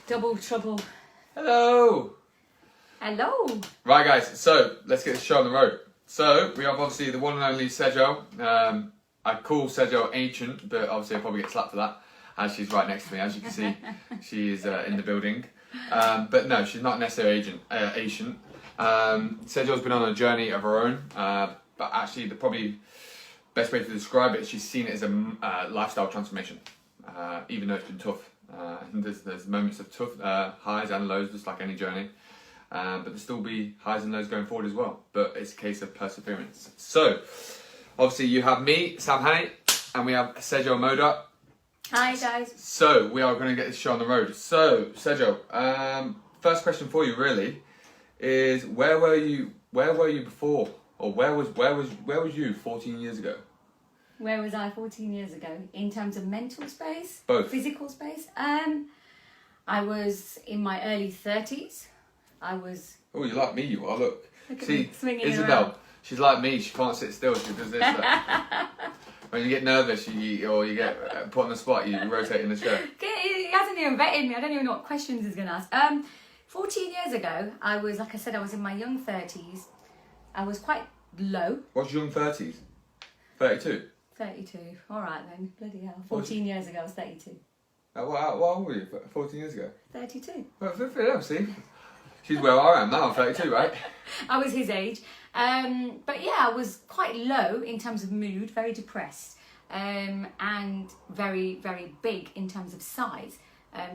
Double trouble. Hello. Hello. Right, guys. So let's get the show on the road. So we have obviously the one and only Sejal. I call Sejal ancient, but obviously I'll probably get slapped for that, as she's right next to me. As you can see, she is in the building. But no, she's not necessarily ancient. Sejal's been on a journey of her own, but actually the probably best way to describe it is she's seen it as a lifestyle transformation, even though it's been tough. There's moments of tough highs and lows, just like any journey, but there'll still be highs and lows going forward as well, but it's a case of perseverance. So obviously you have me, Sam Hanney, and we have Sejal Modha. Hi guys. So we are going to get this show on the road. So Sejal, first question for you really is where were you before, or where was you 14 years ago? Where was I 14 years ago in terms of mental space? Both. Physical space? I was in my early 30s. I was... Oh, you're like me, you are, look. See, Isabel, around. She's like me, she can't sit still, she does this. When you get nervous or you get put on the spot, you rotate in the chair. He hasn't even vetted me, I don't even know what questions he's going to ask. 14 years ago, I was, like I said, I was in my young 30s. I was quite low. What's young 30s? 32? 32. All right then. Bloody hell. 14 years ago, I was 32. What old were you 14 years ago? 32. Well, see. She's where I am now, I'm 32, right? I was his age. But yeah, I was quite low in terms of mood, very depressed, and very, very big in terms of size.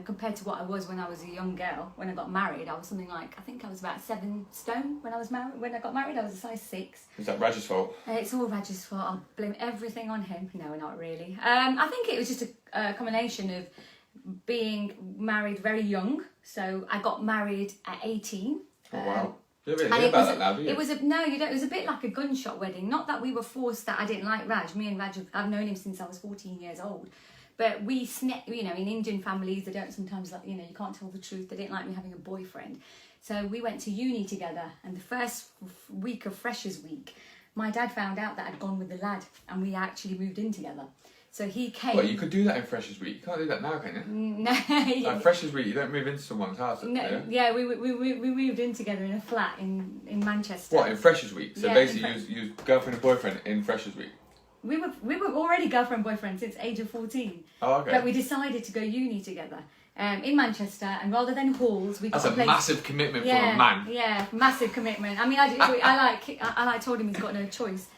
Compared to what I was when I was a young girl. When I got married, I was something like, I think I was about 7 stone when I was married. When I got married, I was a size 6. Is that Raj's fault? It's all Raj's fault. I'll blame everything on him. No, not really. I think it was just a combination of being married very young. So I got married at 18. Oh wow! You don't really hear about that now, do you? It was it was a bit like a gunshot wedding. Not that we were forced. That I didn't like Raj. Me and Raj, I've known him since I was 14 years old. But we, in Indian families, they don't sometimes, you can't tell the truth. They didn't like me having a boyfriend. So we went to uni together. And the first week of Freshers Week, my dad found out that I'd gone with the lad. And we actually moved in together. So he came... Well, you could do that in Freshers Week. You can't do that now, can you? No. Like Freshers Week, you don't move into someone's house. No, yeah, we moved in together in a flat in Manchester. What, in Freshers Week? So Yeah, basically you was girlfriend and boyfriend in Freshers Week? We were already girlfriend boyfriend since age of 14. Oh, okay. But we decided to go uni together in Manchester, and rather than halls, we got That's a place. massive commitment for a man. Yeah, massive commitment. I mean, I told him he's got no choice.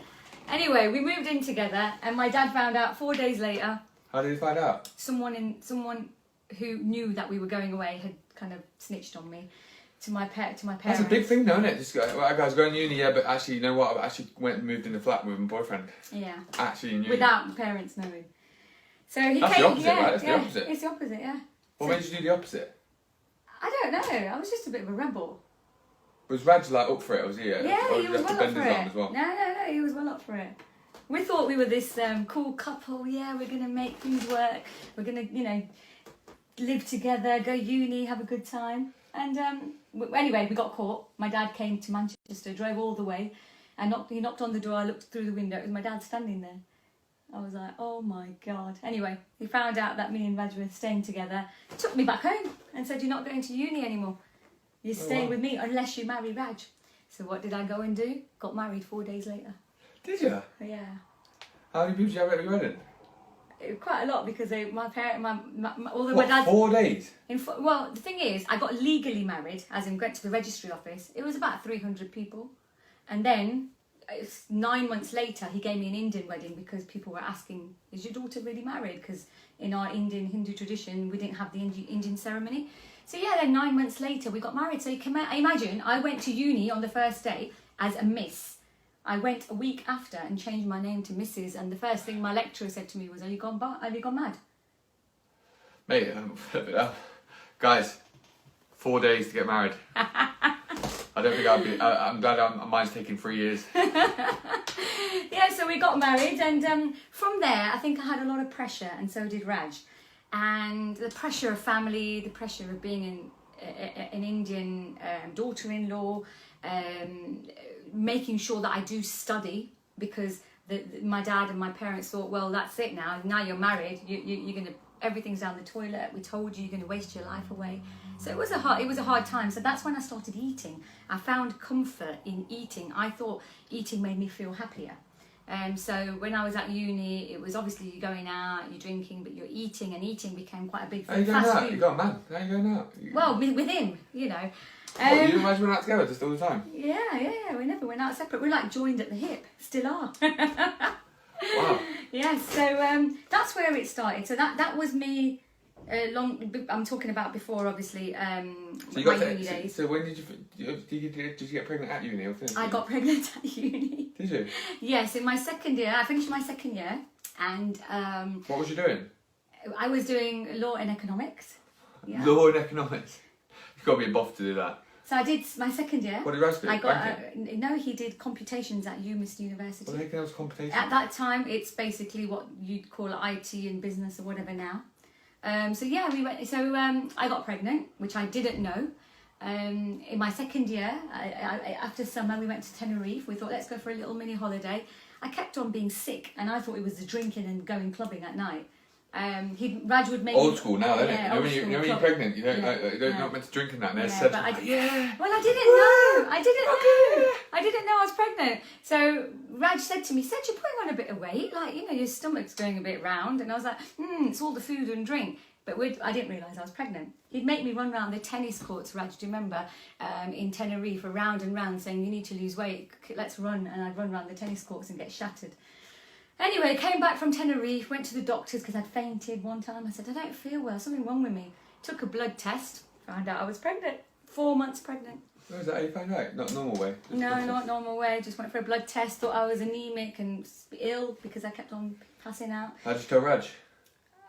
Anyway, we moved in together, and my dad found out 4 days later. How did he find out? Someone who knew that we were going away had kind of snitched on me. To my parents. That's a big thing, though, isn't it? Just guys going to uni, yeah, but actually, you know what? I actually went and moved in the flat with my boyfriend. Yeah. Actually, in uni. Without the parents knowing. So he That's came. the opposite, yeah, right? That's yeah, the opposite. It's the opposite, yeah. What made you do the opposite? I don't know. I was just a bit of a rebel. Was Raj like up for it? Or was he? Yeah, or he was well up for it. As well? No, he was well up for it. We thought we were this cool couple. Yeah, we're gonna make things work. We're gonna, live together, go uni, have a good time. And anyway, we got caught. My dad came to Manchester, drove all the way, and he knocked on the door. I looked through the window. It was my dad standing there. I was like, oh my God. Anyway, he found out that me and Raj were staying together, took me back home and said, you're not going to uni anymore. You're staying with me unless you marry Raj. So what did I go and do? Got married 4 days later. Did you? Yeah. How many people did you have at your wedding? Quite a lot because my parents, although What, my dad... 4 days? Well, the thing is, I got legally married, as in went to the registry office. It was about 300 people. And then, 9 months later, he gave me an Indian wedding because people were asking, is your daughter really married? Because in our Indian Hindu tradition, we didn't have the Indian ceremony. So yeah, then 9 months later, we got married. So you can imagine, I went to uni on the first day as a miss. I went a week after and changed my name to Mrs. And the first thing my lecturer said to me was, have you gone mad? Mate, guys, 4 days to get married. I don't think I'd be... I'm glad mine's taking 3 years. Yeah, so we got married, and from there, I think I had a lot of pressure, and so did Raj. And the pressure of family, the pressure of being an Indian daughter-in-law, making sure that I do study, because my dad and my parents thought, well, that's it now. Now you're married, you're going to everything's down the toilet. We told you you're going to waste your life away. So it was a hard time. So that's when I started eating. I found comfort in eating. I thought eating made me feel happier. So when I was at uni, it was obviously you're going out, you're drinking, but you're eating, and eating became quite a big thing. How you going out? You got a man. How you going out? Well, with him, you know. What, you guys went out together just all the time? Yeah. We never went out separate. We're like joined at the hip. Still are. Wow. Yeah, so that's where it started. So that was me. I'm talking about before, obviously. So you my got uni days. So when did you get pregnant at uni or finish? I got pregnant at uni. Did you? Yes, in my second year. I finished my second year, and what was you doing? I was doing law and economics. Yeah. Law and economics. You've got to be a buff to do that. So I did my second year. What did Raz do? I got no. He did computations at UMIST University. What the heck was computation? At that time, it's basically what you'd call IT and business or whatever now. So yeah, we went. So I got pregnant, which I didn't know. In my second year, after summer, we went to Tenerife. We thought, let's go for a little mini holiday. I kept on being sick, and I thought it was the drinking and going clubbing at night. Raj would make old school now, isn't it? Yeah, You know when you're pregnant, you don't not meant to drink in that. And yeah, said, but I didn't know I was pregnant. So Raj said to me, "Said you're putting on a bit of weight, like your stomach's going a bit round." And I was like, "It's all the food and drink." But I didn't realise I was pregnant. He'd make me run around the tennis courts, Raj, do you remember, in Tenerife, around and round, saying, "You need to lose weight, let's run." And I'd run around the tennis courts and get shattered. Anyway, came back from Tenerife, went to the doctors because I'd fainted one time. I said, I don't feel well, something wrong with me. Took a blood test, found out I was pregnant, 4 months pregnant. Oh, is that how you found out? Not normal way? No, not normal way. Just went for a blood test, thought I was anemic and ill because I kept on passing out. How did you tell Raj?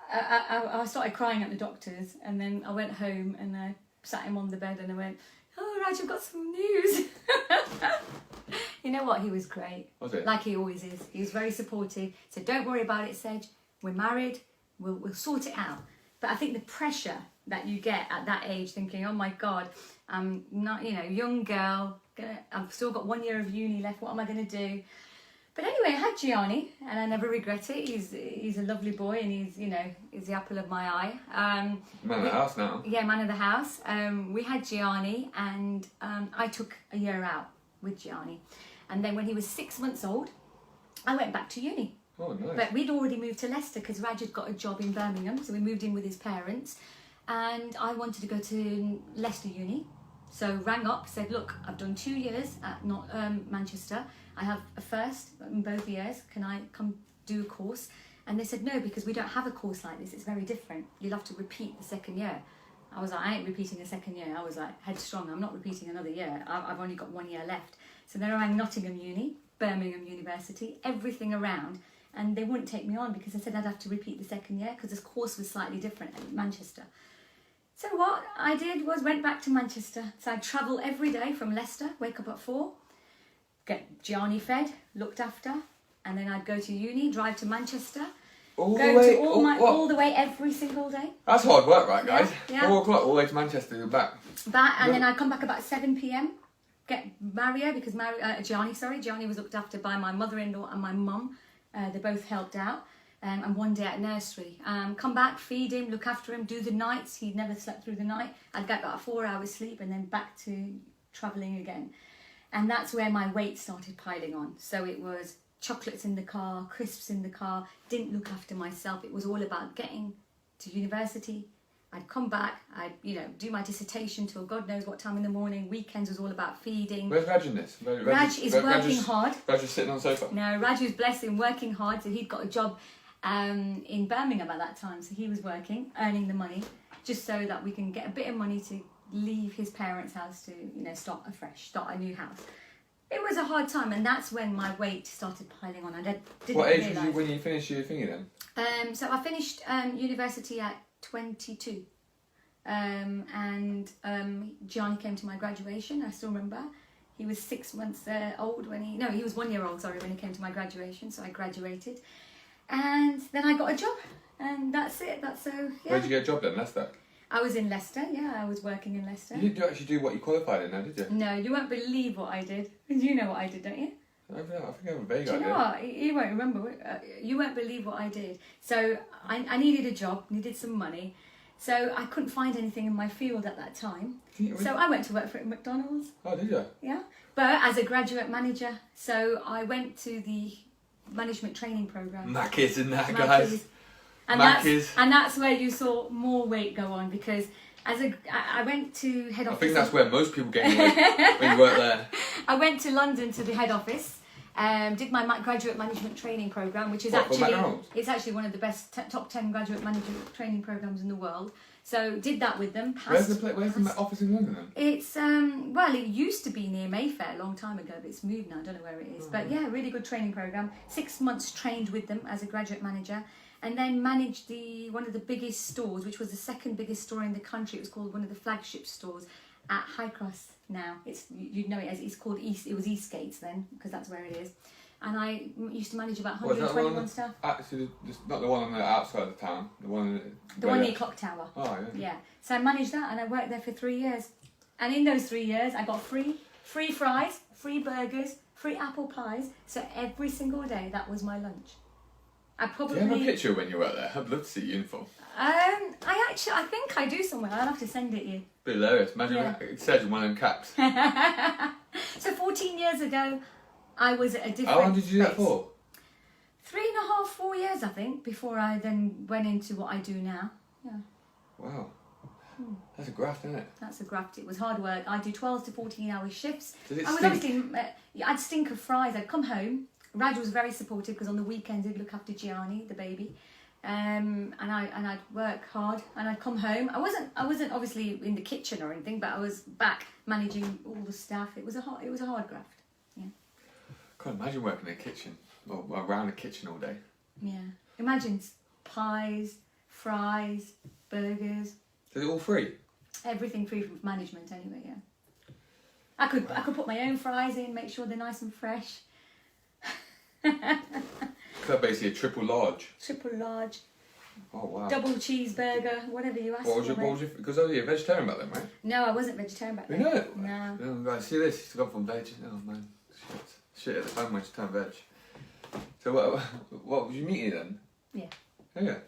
I started crying at the doctors, and then I went home and I sat him on the bed and I went, "Oh, Raj, I've got some news." You know what? He was great. Was it? Like he always is. He was very supportive. Said, "Don't worry about it, Sej. We're married. We'll sort it out." But I think the pressure that you get at that age, thinking, "Oh my God, I'm not, young girl. I've still got 1 year of uni left. What am I going to do?" But anyway, I had Gianni, and I never regret it. He's a lovely boy, and he's the apple of my eye. Man of the house now. Yeah, man of the house. We had Gianni, and I took a year out with Gianni. And then when he was 6 months old, I went back to uni. Oh, nice. But we'd already moved to Leicester because Raj had got a job in Birmingham, so we moved in with his parents. And I wanted to go to Leicester Uni. So rang up, said, "Look, I've done 2 years at Manchester. I have a first in both years. Can I come do a course?" And they said, "No, because we don't have a course like this. It's very different. You'll have to repeat the second year." I was like, "I ain't repeating a second year." I was like, headstrong. I'm not repeating another year. I've only got 1 year left. So then I rang Nottingham Uni, Birmingham University, everything around. And they wouldn't take me on because they said I'd have to repeat the second year because this course was slightly different at Manchester. So what I did was went back to Manchester. So I'd travel every day from Leicester, wake up at 4, get Gianni fed, looked after, and then I'd go to uni, drive to Manchester, all the way every single day. That's hard work, right, guys? Yeah. 4 o'clock all the way to Manchester and back. And then I'd come back about 7 p.m, get Mario, because Gianni was looked after by my mother-in-law and my mum. They both helped out. And one day at nursery, come back, feed him, look after him, do the nights. He'd never slept through the night. I'd get about 4 hours sleep and then back to travelling again. And that's where my weight started piling on. So it was chocolates in the car, crisps in the car, didn't look after myself. It was all about getting to university. I'd come back, I'd do my dissertation till God knows what time in the morning. Weekends was all about feeding. Where's Raj in this? Raj is working hard. Raj is sitting on the sofa. No, Raj was, bless him, working hard. So he'd got a job in Birmingham at that time. So he was working, earning the money, just so that we can get a bit of money to leave his parents' house to, start afresh, start a new house. It was a hard time, and that's when my weight started piling on. I didn't What age realise. was you when you finished your thingy then? So I finished university at 22. And Gianni came to my graduation. I still remember. He was 6 months old when he was 1 year old, when he came to my graduation. So I graduated. And then I got a job. And that's it. Yeah. Where did you get a job then? Leicester? I was in Leicester, I was working in Leicester. You didn't actually do what you qualified in now, did you? No, you won't believe what I did. You know what I did, don't you? I think I have a vague Do you idea. know what? You won't remember. You won't believe what I did. So I needed a job, needed some money. So I couldn't find anything in my field at that time. So I went to work for McDonald's. Oh, did you? Yeah. But as a graduate manager. So I went to the management training program. Mackies and that, guys. And that's where you saw more weight go on, because I went to head office. I think that's where most people get weight when you work there. I went to London to the head office, did my graduate management training program, which is For actually McDonald's? it's actually one of the best top 10 graduate management training programs in the world. So did that with them. Where's the office in London then? It's well, it used to be near Mayfair a long time ago, but it's moved now. I don't know where it is, but yeah, really good training program. 6 months trained with them as a graduate manager, and then managed one of the biggest stores, which was the second biggest store in the country. It was called one of the flagship stores at High Cross. Now you'd know it as, it's called East. It was Eastgates then, because that's where it is. And I used to manage about 121 staff. Actually, not the one on the outside of the town. The one near Clock Tower. Oh yeah. Yeah. So I managed that, and I worked there for 3 years. And in those 3 years, I got free fries, free burgers, free apple pies. So every single day, that was my lunch. Do you have a picture when you were there? I'd love to see your uniform. I think I do somewhere. I'll have to send it you. Be hilarious. Imagine it says in one of them caps. So 14 years ago, I was at a different How long did you do that place. for? 3.5, 4 years, I think, before I then went into what I do now. Yeah. Wow. That's a graft, isn't it? That's a graft. It was hard work. I do 12 to 14-hour shifts. Did it I would stink? obviously, I'd stink of fries. I'd come home. Raj was very supportive, because on the weekends he'd look after Gianni, the baby, and I'd work hard, and I'd come home. I wasn't obviously in the kitchen or anything, but I was back managing all the staff. It was a hard graft. Yeah. Can't imagine working in a kitchen or around a kitchen all day. Yeah. Imagine pies, fries, burgers. Is it all free? Everything free from management anyway. Yeah. I could put my own fries in, make sure they're nice and fresh. So basically a triple large. Triple large. Oh wow. Double cheeseburger, whatever you ask for. What was your, because you're a vegetarian back then, right? No, I wasn't vegetarian back then. No. No. Oh, right, see this? It's gone from veg. Oh man, shit at the time when she turned veg. So what was you meaty then? Yeah. Oh yeah.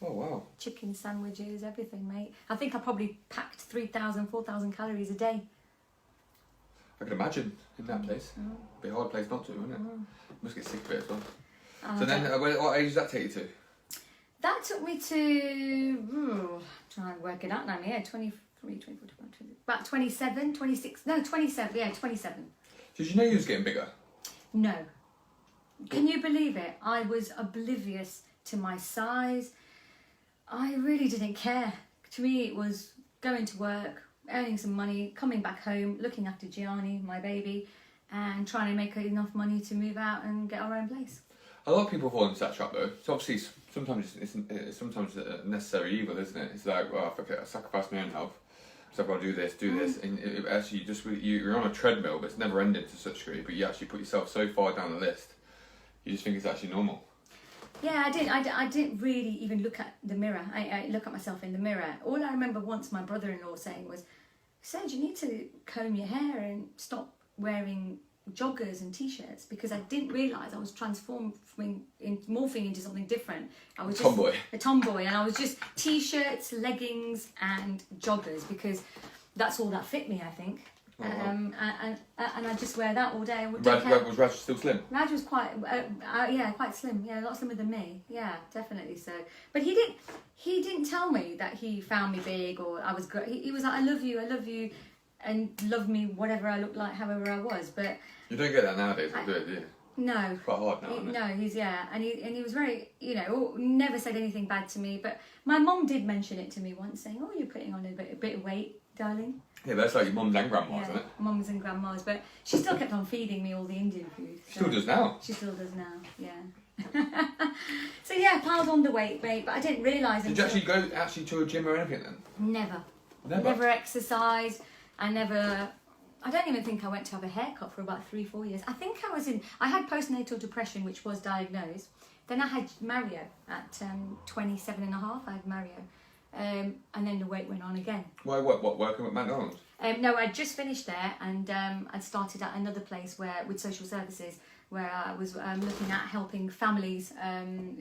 Oh wow. Chicken sandwiches, everything, mate. I think I probably packed 3,000, 4,000 calories a day. I can imagine in that place. Be a hard place not to, wouldn't it? Must get sick of it as well. So then, what age does that take you to? That took me to, try and work it out now, yeah, 23, 24, 25, about 27, 26, no, 27, yeah, 27. Did you know you was getting bigger? No. Can you believe it? I was oblivious to my size. I really didn't care. To me, it was going to work, earning some money, coming back home, looking after Gianni, my baby, and trying to make enough money to move out and get our own place. A lot of people fall into that trap though. It's obviously sometimes it's sometimes a necessary evil, isn't it? It's like, well, if I sacrifice my own health, so I've got to do this, and it actually you're on a treadmill, but it's never ending to such a degree. But you actually put yourself so far down the list, you just think it's actually normal. Yeah, I didn't really even look at the mirror. I look at myself in the mirror. All I remember once my brother-in-law saying was, "Sej, you need to comb your hair and stop wearing joggers and t-shirts," because I didn't realise I was morphing into something different. I was just a tomboy, and I was just t-shirts, leggings, and joggers, because that's all that fit me, I think. Oh, wow. And I just wear that all day. Was Raj still slim? Raj was quite slim. Yeah, a lot slimmer than me. Yeah, definitely so. But he didn't tell me that he found me big or I was great. He was like, I love you, and love me whatever I looked like, however I was. But you don't get that nowadays, do you? No. It's quite hard now, isn't it? No, and he was very, never said anything bad to me. But my mum did mention it to me once, saying, "Oh, you're putting on a bit of weight, darling." Yeah, but that's like your mums and grandmas, isn't it? Mums and grandmas, but she still kept on feeding me all the Indian food. She still does now. She still does now, yeah. So yeah, piled on the weight, mate, but I didn't realise. Did you actually go to a gym or anything then? Never exercised. I don't even think I went to have a haircut for about 3-4 years. I had postnatal depression, which was diagnosed. Then I had Mario at 27 and a half. I had Mario. and then the weight went on again. Why? What? Working at McDonald's? No, I'd just finished there, and I'd started at another place with social services, where I was looking at helping families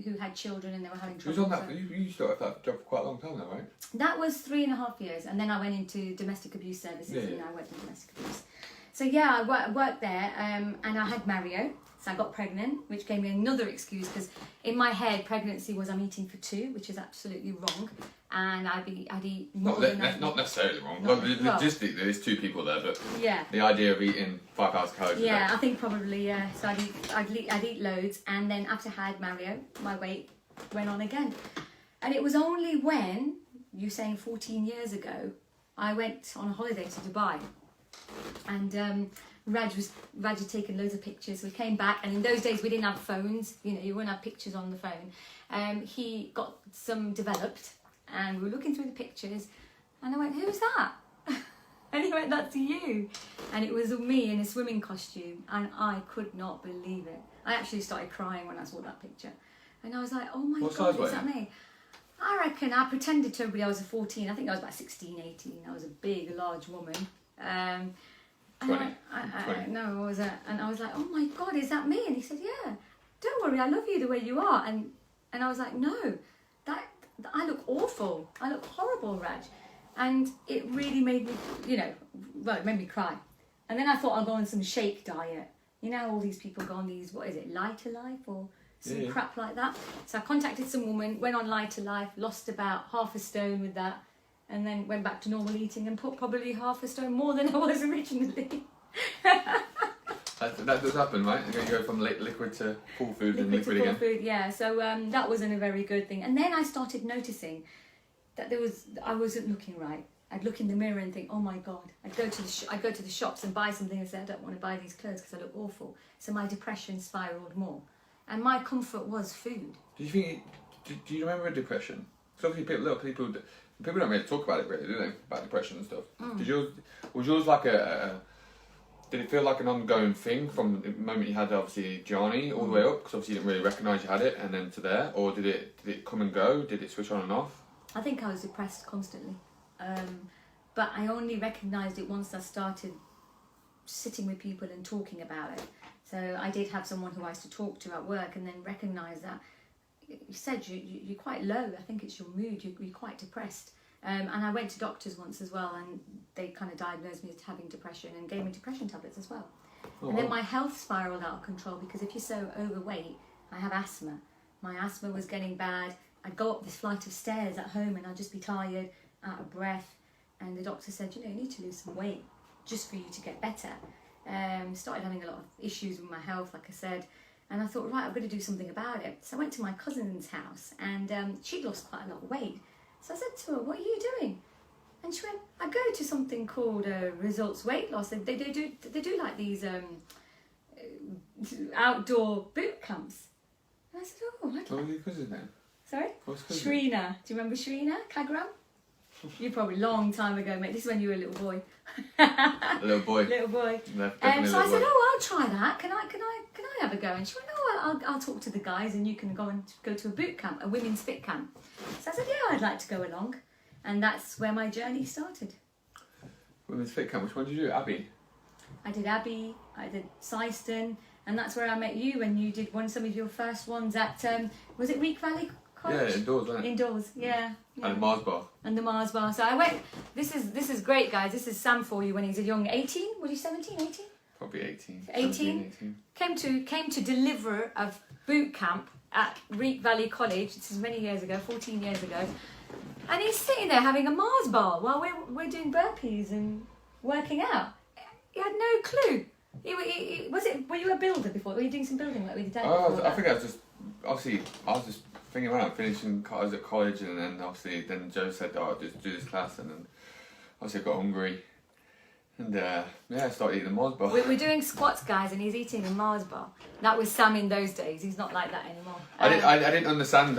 who had children and they were having trouble. You was on that. You started that job for quite a long time, though, right? That was 3.5 years, and then I went into domestic abuse services, Yeah. and I worked in domestic abuse. So yeah, I worked there, and I had Mario. So I got pregnant, which gave me another excuse, because in my head, pregnancy was I'm eating for 2, which is absolutely wrong, and I'd eat more Not necessarily wrong. Well, Logistically, there's 2 people there, but yeah. the idea of eating 5,000 calories. Yeah, I think probably, yeah. So I'd eat loads, and then after I had Mario, my weight went on again. And it was only when, you're saying 14 years ago, I went on a holiday to Dubai, and Raj had taken loads of pictures. We came back, and in those days we didn't have phones, you know, you wouldn't have pictures on the phone. He got some developed, and we were looking through the pictures, and I went, "Who's that?" And he went, "That's you." And it was me in a swimming costume, and I could not believe it. I actually started crying when I saw that picture, and I was like, "Oh my God, is that me?" I reckon I pretended to everybody I was a 14. I think I was about 16, 18. I was a big, large woman. 20. No, I was and I was like, "Oh my God, is that me?" And he said, "Yeah, don't worry, I love you the way you are." And I was like, "No, that I look awful. I look horrible, Raj." And it really made me, you know, well, it made me cry. And then I thought I'll go on some shake diet. You know, all these people go on these, what is it, Lighter Life or some crap like that. So I contacted some woman, went on Lighter Life, lost about half a stone with that, and then went back to normal eating and put probably half a stone more than I was originally. That does happen, right? You go from liquid to full food and liquid again. Full food, yeah. So that wasn't a very good thing. And then I started noticing that I wasn't looking right. I'd look in the mirror and think, "Oh my God." I'd go to the shops and buy something and say, "I don't want to buy these clothes because I look awful." So my depression spiraled more, and my comfort was food. Do you remember depression? Because obviously people don't really talk about it, really, do they? About depression and stuff. Was yours like did it feel like an ongoing thing from the moment you had obviously Johnny all the way up? Because obviously you didn't really recognise you had it, and then to there, or did it come and go? Did it switch on and off? I think I was depressed constantly, but I only recognised it once I started sitting with people and talking about it. So I did have someone who I used to talk to at work, and then recognised that you said you're quite low. I think it's your mood. You're quite depressed. And I went to doctors once as well, and they kind of diagnosed me as having depression and gave me depression tablets as well. And then my health spiraled out of control, because if you're so overweight, I have asthma. My asthma was getting bad. I'd go up this flight of stairs at home and I'd just be tired, out of breath. And the doctor said, "You need to lose some weight just for you to get better." Started having a lot of issues with my health, like I said. And I thought, right, I've got to do something about it. So I went to my cousin's house, and she'd lost quite a lot of weight. So I said to her, "What are you doing?" And she went, "I go to something called Results Weight Loss. They do like these outdoor boot camps." And I said, "Oh, I'd like." What was your cousin's name? Sorry? What's his cousin? Shrina. Do you remember Shrina Kagram? You probably long time ago, mate. This is when you were a little boy. A little boy. Little boy. No, So I said, boy. "Oh, I'll try that. Can I have a go?" And she went, "Oh, I'll talk to the guys, and you can go to a boot camp, a women's fit camp." So I said, "Yeah, I'd like to go along," and that's where my journey started. Women's fit camp. Which one did you do? Abbey. I did Abbey. I did Syston, and that's where I met you when you did some of your first ones at was it Reek Valley College? Yeah, indoors, wasn't it? Indoors, yeah. And Mars Bar. And the Mars Bar. So I went. This is great, guys. This is Sam for you when he's a young 18. Was he 17, 18? Probably 18. 18? 18. Came to deliver a boot camp at Reek Valley College. This is many years ago, 14 years ago. And he's sitting there having a Mars bar while we're doing burpees and working out. He had no clue. Were you a builder before? Were you doing some building work with your dad? I think I was just thinking around finishing. I was at college, and then obviously Joe said, "Oh, just do this class," and then obviously I got hungry, and I started eating a Mars bar. We're doing squats, guys, and he's eating a Mars bar. That was Sam in those days. He's not like that anymore. I didn't understand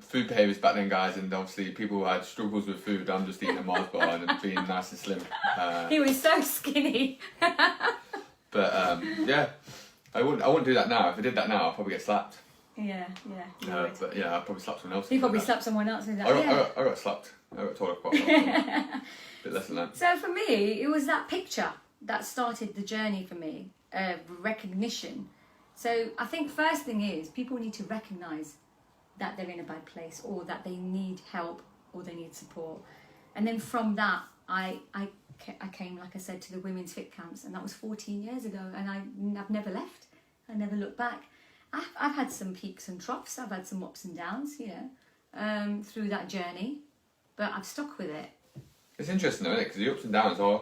food behaviours back then, guys, and obviously people who had struggles with food. I'm just eating a Mars bar and being nice and slim. He was so skinny. But yeah, I wouldn't do that now. If I did that now, I'd probably get slapped. Yeah. But yeah, I probably slapped someone else. He probably slapped someone else. And I got slapped. I got told off quite a lot. Bit less than that. So for me, it was that picture that started the journey for me, recognition. So I think first thing is people need to recognise that they're in a bad place, or that they need help, or they need support. And then from that, I came, like I said, to the women's fit camps, and that was 14 years ago, and I've never left. I never looked back. I've had some peaks and troughs, I've had some ups and downs, through that journey, but I've stuck with it. It's interesting though, isn't it? Because the ups and downs are,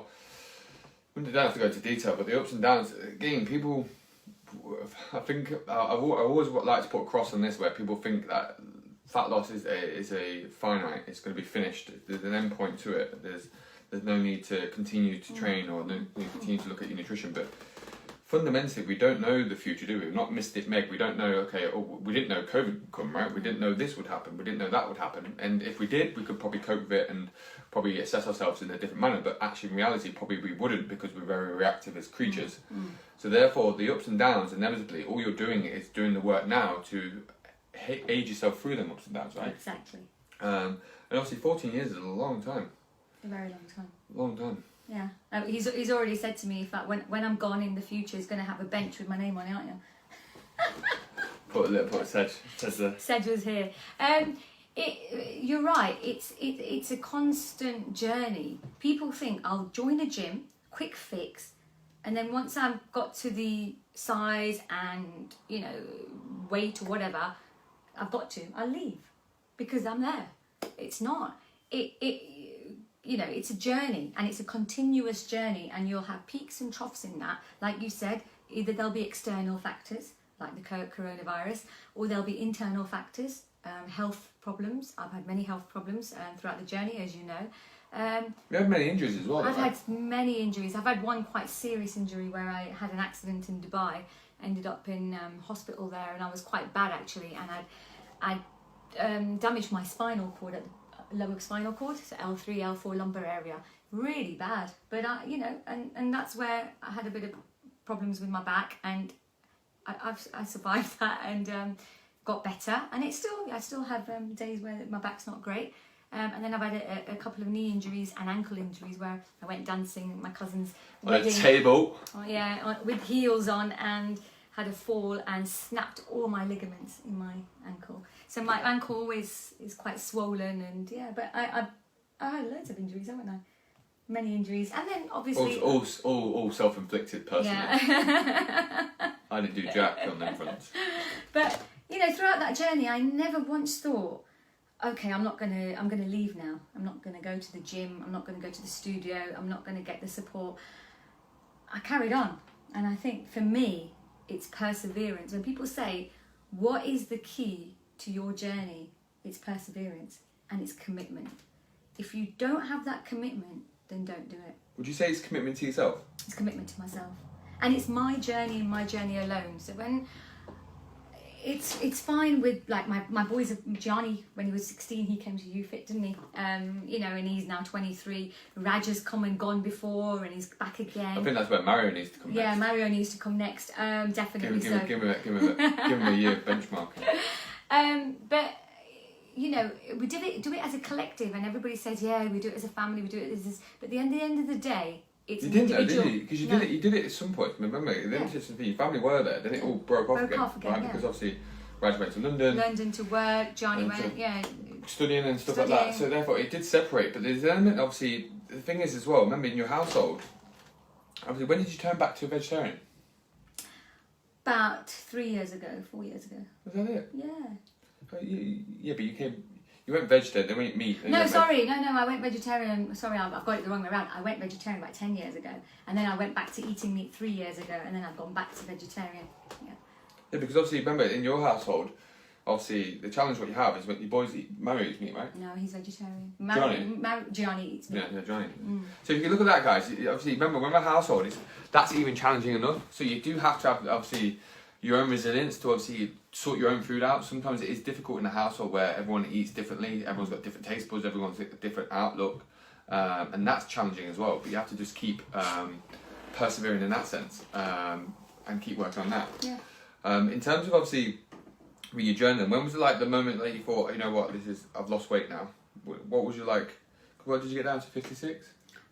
we don't have to go into detail, but the ups and downs, again, people, I think, I've always liked to put across on this, where people think that fat loss is a finite, it's going to be finished, there's an end point to it, there's no need to continue to train, or no need to continue to look at your nutrition, but fundamentally, we don't know the future, do we? We've not missed it, Meg. We don't know, we didn't know COVID would come, right? We didn't know this would happen. We didn't know that would happen. And if we did, we could probably cope with it and probably assess ourselves in a different manner. But actually, in reality, probably we wouldn't, because we're very reactive as creatures. So therefore, the ups and downs, inevitably, all you're doing is doing the work now to age yourself through them ups and downs, right? Exactly. And obviously, 14 years is a long time. A very long time. Long time. Yeah, he's already said to me, in fact, when I'm gone in the future, he's going to have a bench with my name on it, aren't you? Put Sej. Sej was here. You're right. It's a constant journey. People think I'll join a gym, quick fix, and then once I've got to the size and weight or whatever I've got to, I'll leave, because I'm there. It's not. It's a journey, and it's a continuous journey, and you'll have peaks and troughs in that. Like you said, either there'll be external factors like the coronavirus, or there'll be internal factors, health problems. I've had many health problems throughout the journey, as you know. You had many injuries as well. I've had many injuries. I've had one quite serious injury where I had an accident in Dubai, ended up in hospital there, and I was quite bad actually, and I'd damaged my spinal cord at the lower spinal cord, so L3, L4 lumbar area, really bad. But and that's where I had a bit of problems with my back, and I survived that and got better. And I still have days where my back's not great. And then I've had a couple of knee injuries and ankle injuries where I went dancing at my cousin's wedding. On a table. Oh, yeah, with heels on, and had a fall and snapped all my ligaments in my ankle. So my ankle always is quite swollen, and but I had loads of injuries, haven't I? Many injuries, and then obviously all self-inflicted personally. Yeah. I didn't do jack on them fronts. But throughout that journey, I never once thought, okay, I'm gonna leave now. I'm not gonna go to the gym. I'm not gonna go to the studio. I'm not gonna get the support. I carried on, and I think for me, it's perseverance. When people say, what is the key to your journey? It's perseverance, and it's commitment. If you don't have that commitment, then don't do it. Would you say it's commitment to yourself? It's commitment to myself, and it's my journey and my journey alone. So when it's fine with like my boys, Johnny, when he was 16, he came to UFit, didn't he? And he's now 23. Raj has come and gone before, and he's back again. I think that's where Mario needs to come next. Yeah, Mario needs to come next. Definitely. Give him a year benchmark. But we do it as a collective, and everybody says, yeah, we do it as a family, we do it as this. But at the end of the day, it's you didn't individual. Know, did you? Because you did it at some point. Remember, the interesting thing, your family were there, then it all broke off again, right? Because obviously, Raj went to London to work. Johnny went, studying and stuff like that. So therefore, it did separate. But there's an element, obviously, the thing is as well. Remember, in your household, obviously, when did you turn back to a vegetarian? About 4 years ago. Was that it? Yeah. But you went vegetarian, then we eat meat. No, I went vegetarian. Sorry, I've got it the wrong way around. I went vegetarian about 10 years ago, and then I went back to eating meat 3 years ago, and then I've gone back to vegetarian. Yeah. Yeah, because obviously, remember, in your household, obviously, the challenge what you have is when your boys Mario eats meat, right? No, he's vegetarian. Johnny eats meat. Yeah, Johnny. So if you look at that, guys, obviously, remember, when my household is, that's even challenging enough. So you do have to have, obviously, your own resilience to obviously sort your own food out. Sometimes it is difficult in a household where everyone eats differently, everyone's got different taste buds, everyone's got a different outlook, and that's challenging as well. But you have to just keep persevering in that sense, and keep working on that. Yeah. In terms of obviously with your journaling, when was it like the moment that you thought, you know what, I've lost weight now? What was your like? What did you get down to? 56?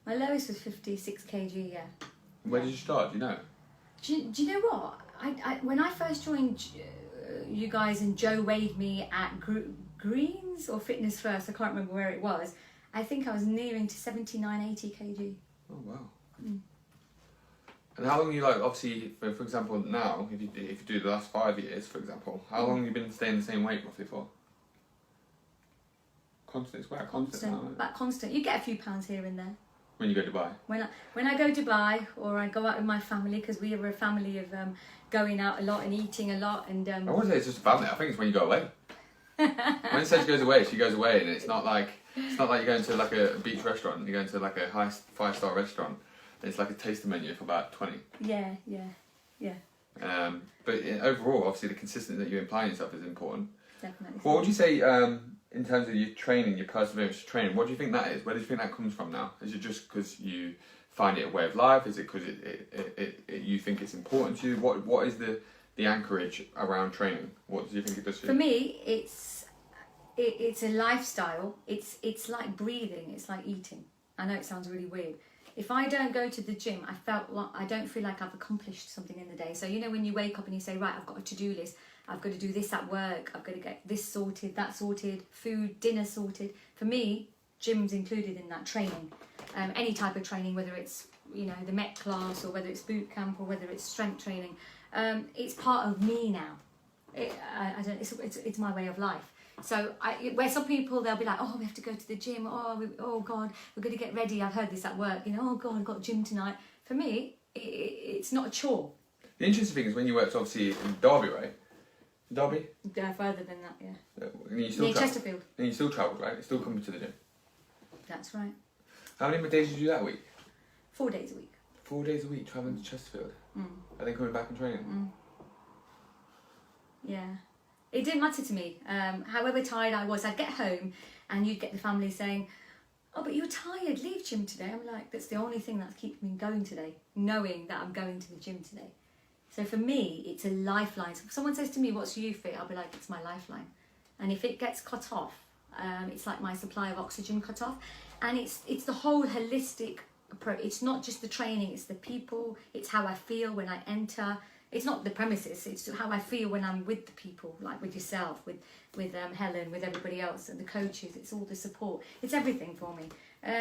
My lowest was 56 kg. Yeah. Where did you start? Do you know? Do you know what? When I first joined you guys and Joe weighed me at Greens or Fitness First, I can't remember where it was. I think I was nearing to 79, 80 kg. Oh wow. And how long you like, obviously, for example, now, if you do the last 5 years, for example, how long have you been staying the same weight roughly for? Constant, it's quite constant now, isn't it? But constant. You get a few pounds here and there. When you go to Dubai? When I go to Dubai, or I go out with my family, because we are a family of going out a lot and eating a lot. And I wouldn't say it's just a family, I think it's when you go away. When Sej goes away, she goes away, and it's not like you're going to like a beach restaurant, you're going to like a high 5-star restaurant. It's like a tasting menu for about 20. Yeah. But overall, obviously, the consistency that you imply in yourself is important. Definitely. What would you say in terms of your training, your perseverance training? What do you think that is? Where do you think that comes from now? Is it just because you find it a way of life? Is it because you think it's important to you? What is the anchorage around training? What do you think it does for you? For me, it's a lifestyle. It's like breathing. It's like eating. I know it sounds really weird. If I don't go to the gym, I don't feel like I've accomplished something in the day. So you know when you wake up and you say, right, I've got a to-do list. I've got to do this at work. I've got to get this sorted, that sorted, food, dinner sorted. For me, gym's included in that training. Any type of training, whether it's the Met class or whether it's boot camp or whether it's strength training, it's part of me now. It's my way of life. So where some people, they'll be like, oh, we have to go to the gym. Oh God, we're going to get ready. I've heard this at work. Oh God, I've got gym tonight. For me, it's not a chore. The interesting thing is when you worked obviously in Derby, right? Derby? Yeah, further than that, yeah. And you still Near Chesterfield. And you still travelled, right? You still coming to the gym. That's right. How many days did you do that a week? 4 days a week. 4 days a week travelling to Chesterfield. And then coming back and training. Yeah. It didn't matter to me. However tired I was, I'd get home and you'd get the family saying, oh, but you're tired, leave gym today. I'm like, that's the only thing that's keeping me going today, knowing that I'm going to the gym today. So for me, it's a lifeline. So if someone says to me, what's you fit? I'll be like, it's my lifeline. And if it gets cut off, it's like my supply of oxygen cut off. And it's the whole holistic approach. It's not just the training, it's the people, it's how I feel when I enter. It's not the premises, it's how I feel when I'm with the people, like with yourself, with Helen, with everybody else, and the coaches. It's all the support. It's everything for me.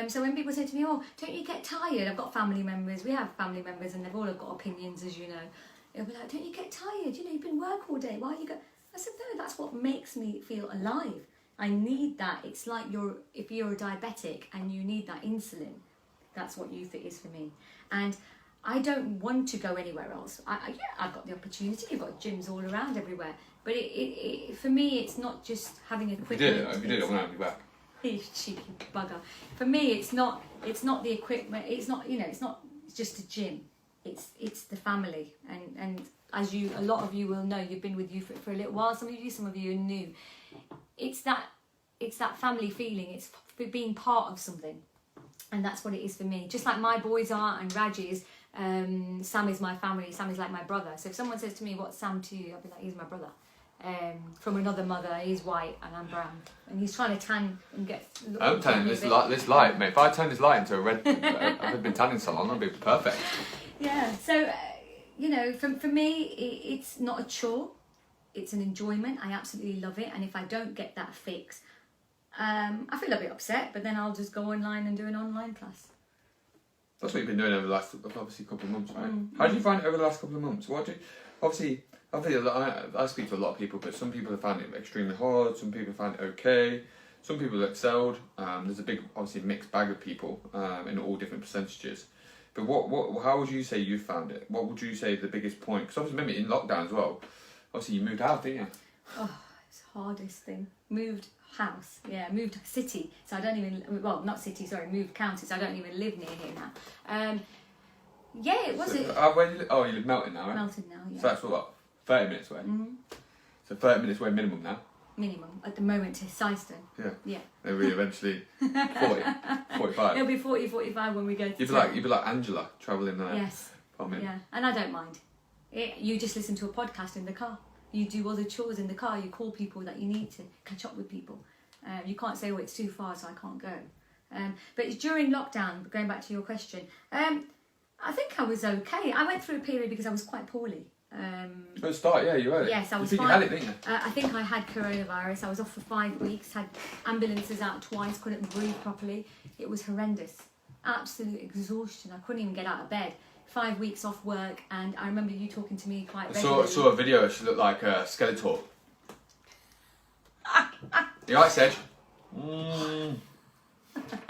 So when people say to me, oh, don't you get tired? I've got family members. We have family members and they've all got opinions, as you know. They'll be like, don't you get tired? You've been work all day. Why are you go? I said, no, that's what makes me feel alive. I need that. It's like if you're a diabetic and you need that insulin, that's what youth is for me. And I don't want to go anywhere else. I've got the opportunity. You've got gyms all around everywhere. But for me, it's not just having equipment. If you did it, I want to be back. You cheeky bugger. For me, it's not the equipment. It's not it's just a gym. It's the family. And as a lot of you will know, you've been with you for a little while. Some of you are new. It's that family feeling. It's being part of something. And that's what it is for me. Just like my boys are and Raj is, Sam is my family. Sam is like my brother. So if someone says to me, what's Sam to you? I'll be like, he's my brother. From another mother. He's white and I'm brown. And he's trying to tan and get... I'm tanning this light, mate. If I turn this light into a red... I've been tanning so long, I'd be perfect. Yeah, so, for me, it's not a chore. It's an enjoyment. I absolutely love it. And if I don't get that fix, I feel a bit upset, but then I'll just go online and do an online class. That's what you've been doing over the last, obviously, couple of months, right? How do you find it over the last couple of months? Obviously, I speak to a lot of people, but some people have found it extremely hard, some people find it okay, some people have excelled. There's a big, obviously, mixed bag of people in all different percentages. But how would you say you found it? What would you say the biggest point? Because obviously, remember, in lockdown as well, obviously you moved out, didn't you? Oh, it's the hardest thing. Moved house, moved city. So I don't even, not city, sorry, moved county. So I don't even live near here now. It was it. Where do you live? Oh, you live Melton now, right? Melton now, yeah. So that's what, 30 minutes away? So 30 minutes away minimum now? Minimum, at the moment, to Syston. Yeah. Then we eventually 40, 45. It'll be 40, 45 when we go to You'd be like Angela, travelling there. Yes. Yeah, and I don't mind. You just listen to a podcast in the car. You do other chores in the car. You call people that you need to catch up with people. You can't say, oh, it's too far, so I can't go. But it's during lockdown, going back to your question, I think I was okay. I went through a period because I was quite poorly. At the start, yeah, you had it. Yes, I was you fine. had it, didn't you? I think I had coronavirus. I was off for 5 weeks, had ambulances out twice, couldn't breathe properly. It was horrendous. Absolute exhaustion. I couldn't even get out of bed. 5 weeks off work, and I remember you talking to me quite regularly. I saw a video, she looked like a Skeletor. You alright, Sej?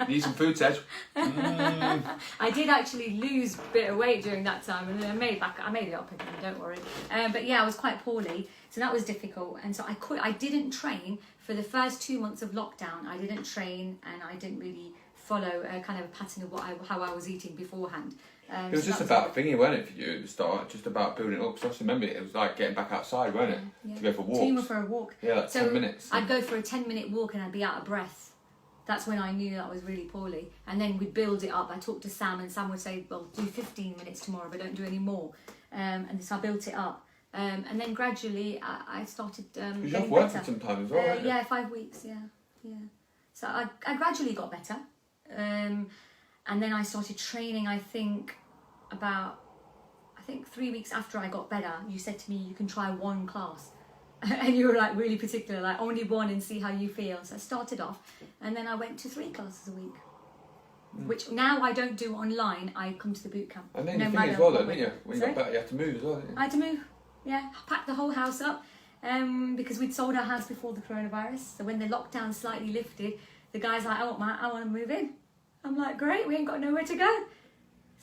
Need some food, Sej? I did actually lose a bit of weight during that time, and then I made it up again, don't worry. But yeah, I was quite poorly, so that was difficult, and so I didn't train for the first 2 months of lockdown. I didn't train, and I didn't really follow a kind of a pattern of how I was eating beforehand. It was just about thingy, wasn't it, for you at the start? Just about building up. Because I just remember it was like getting back outside, wasn't it? Yeah. To go for walks. Team for a walk. Yeah, like so 10 minutes. I'd go for a 10-minute walk and I'd be out of breath. That's when I knew that I was really poorly. And then we'd build it up. I talked to Sam, and Sam would say, well, do 15 minutes tomorrow, but don't do any more. And so I built it up. And then gradually I started you have worked for some time as well, right? Yeah, 5 weeks, yeah. So I gradually got better. And then I started training, I think 3 weeks after I got better. You said to me, you can try one class. And you were like really particular, like only one and see how you feel. So I started off, and then I went to 3 classes a week. Which now I don't do online, I come to the boot camp. And then you think as well, though, didn't you? When you got better, you have to move as well, didn't you? I had to move, yeah. Packed the whole house up, because we'd sold our house before the coronavirus. So when the lockdown slightly lifted, the guy's like, I want to move in. I'm like, great, we ain't got nowhere to go.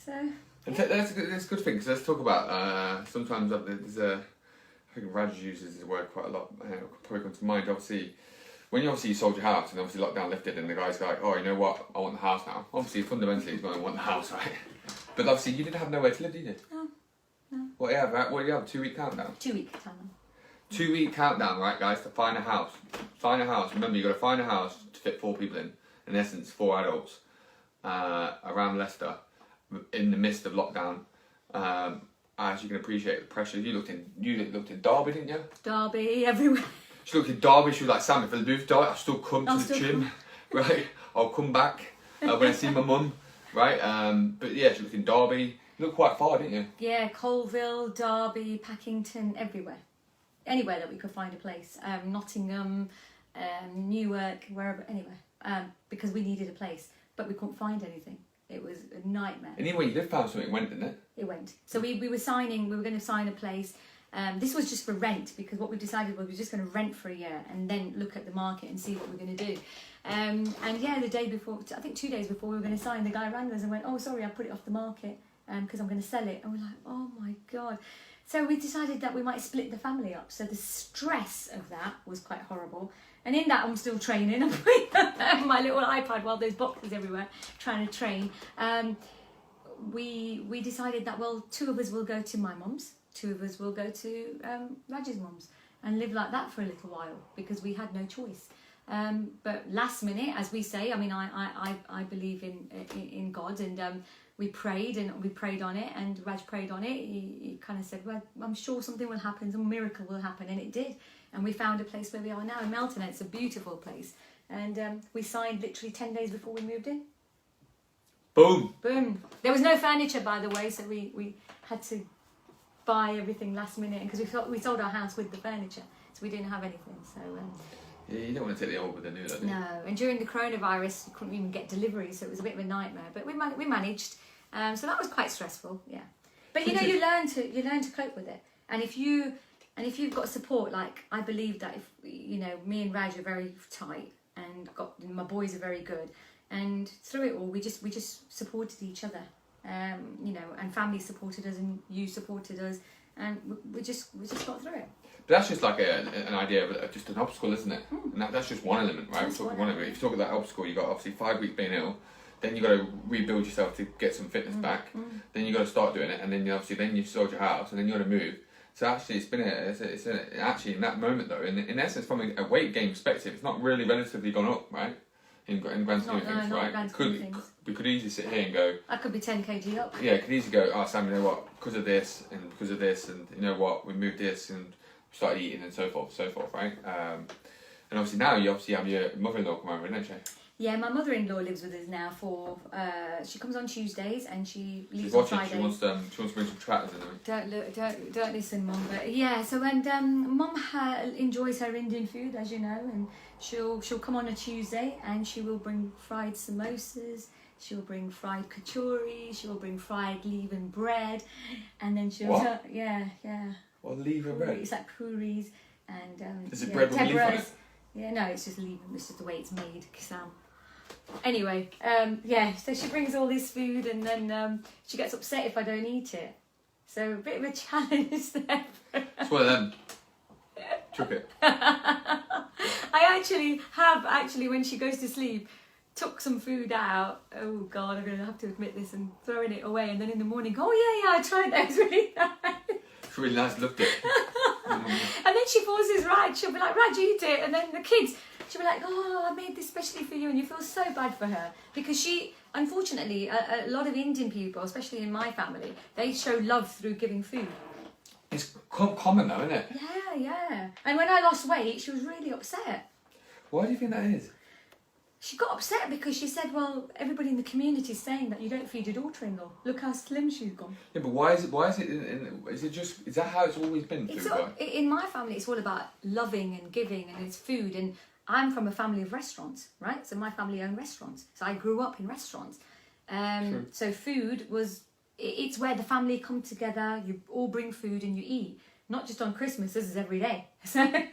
So... And that's a good thing, because let's talk about, sometimes there's I think Raj uses the word quite a lot, probably comes to mind, obviously, when you sold your house and obviously lockdown lifted and the guy's like, oh, you know what, I want the house now. Obviously, fundamentally, he's going to want the house, right? But obviously, you didn't have nowhere to live, did you? No. What do you have, 2 week countdown? 2 week countdown. 2 week countdown, right, guys, to find a house. Find a house. Remember, you've got to find a house to fit 4 people in essence, 4 adults, around Leicester, in the midst of lockdown. As you can appreciate the pressure, you looked in Derby, didn't you? Derby, everywhere. She looked in Derby, she was like, Sam, if I move Derby, I'll still come to the gym, right? I'll come back when I see my mum, right? But yeah, she looked in Derby. You looked quite far, didn't you? Yeah, Colville, Derby, Packington, everywhere. Anywhere that we could find a place. Nottingham, Newark, wherever, anywhere. Because we needed a place, but we couldn't find anything. It was a nightmare. And even when you did find something, it went, didn't it? It went. So we were going to sign a place. This was just for rent, because what we decided was we were just going to rent for a year and then look at the market and see what we're going to do. And yeah, the day before, I think 2 days before we were going to sign, the guy rang us and went, oh, sorry, I put it off the market because I'm going to sell it. And we're like, oh my God. So we decided that we might split the family up. So the stress of that was quite horrible. And in that, I'm still training. I'm putting my little iPad while there's boxes everywhere, trying to train. We decided that, well, 2 of us will go to my mum's, 2 of us will go to Raj's mum's, and live like that for a little while, because we had no choice. But last minute, as we say, I mean, I believe in God, and we prayed on it, and Raj prayed on it. He kind of said, well, I'm sure something will happen, some miracle will happen, and it did. And we found a place where we are now in Melton. It's a beautiful place. And we signed literally 10 days before we moved in. Boom. Boom. There was no furniture, by the way, so we had to buy everything last minute, because we sold our house with the furniture, so we didn't have anything. So yeah, you don't want to take the old with the new, though, do you? No, and during the coronavirus, you couldn't even get deliveries, so it was a bit of a nightmare. But we managed. So that was quite stressful, yeah. But you learn to cope with it, and if you've got support, like I believe that if me and Raj are very tight, and my boys are very good, and through it all we just supported each other, and family supported us, and you supported us, and we just got through it. But that's just like an idea of just an obstacle, isn't it? And that's just one element, right? Just We're talking one one element. If you talk about that obstacle, you've got obviously 5 weeks being ill, then you've got to rebuild yourself to get some fitness back, then you've got to start doing it, and then you sold your house, and then you've got to move. So actually, actually in that moment though, in essence, from a weight gain perspective, it's not really relatively gone up, right? In grand scheme of things, right? We could easily sit here and go, I could be 10 kg up. Yeah, could easily go, oh Sam, you know what? Because of this, and you know what? We moved this, and started eating and so forth, right? And obviously now you obviously have your mother-in-law come over, don't you? Yeah, my mother-in-law lives with us now for. She comes on Tuesdays and she leaves She's on watching. Fridays. She wants to bring some tratters in. Don't listen, Mum. But yeah, so and Mum enjoys her Indian food, as you know, and she'll come on a Tuesday and she will bring fried samosas. She'll bring fried kachori. She'll bring fried leaven bread, and then she'll yeah. What, leaven bread? It's like puris and Is it bread with leaf on it? Yeah, no, it's just leaven. It's just the way it's made, Kisam. Anyway, so she brings all this food and then she gets upset if I don't eat it. So a bit of a challenge there. It's one of them. Chuck it. I actually, when she goes to sleep, took some food out. Oh God, I'm going to have to admit this and throwing it away. And then in the morning, I tried that. It was really nice. It's really nice, looked it. And then she forces Raj, she'll be like, Raj, eat it. And then the kids, she'll be like, oh, I made this specially for you. And you feel so bad for her. Because she, unfortunately, a lot of Indian people, especially in my family, they show love through giving food. It's common though, isn't it? Yeah. And when I lost weight, she was really upset. Why do you think that is? She got upset because she said, well, everybody in the community is saying that you don't feed your daughter-in-law. Look how slim she's gone. Yeah, but why is that how it's always been? In my family, it's all about loving and giving and it's food. And I'm from a family of restaurants, right? So my family own restaurants. So I grew up in restaurants. So food it's where the family come together, you all bring food and you eat. Not just on Christmas, this is every day. It's like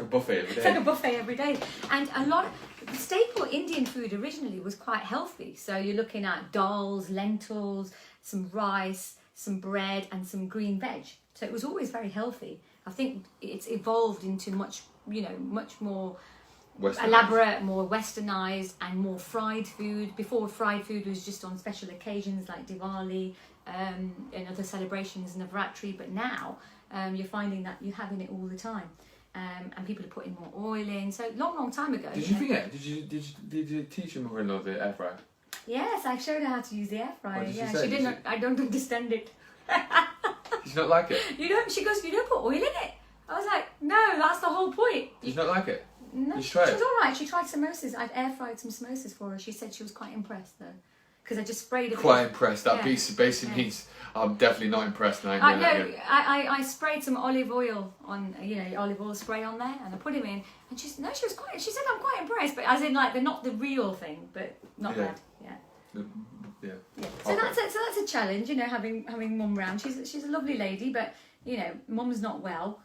a buffet every day. It's like a buffet every day. And a lot of staple Indian food originally was quite healthy. So you're looking at dals, lentils, some rice, some bread and some green veg. So it was always very healthy. I think it's evolved into much more elaborate, more westernized and more fried food. Before, fried food was just on special occasions like Diwali and other celebrations, Navratri. But now you're finding that you're having it all the time. And people are putting more oil in. So long time ago. Did you teach your mother-in-law the air fryer? Yes, I showed her how to use the air fryer. What did Yeah, she say? she didn't. I don't understand it. Did you not like it? She goes, you don't put oil in it. I was like, no, that's the whole point. Did you not like it? No, Did you try it? She was all right. She tried samosas. I'd air fried some samosas for her. She said she was quite impressed though, because I just sprayed it. Quite impressed. That basically means I'm definitely not impressed. And I sprayed some olive oil on, olive oil spray on there, and I put him in. And she said I'm quite impressed, but as in like they're not the real thing, but not bad. Yeah. So that's a challenge, having Mum round. She's a lovely lady, but Mum's not well,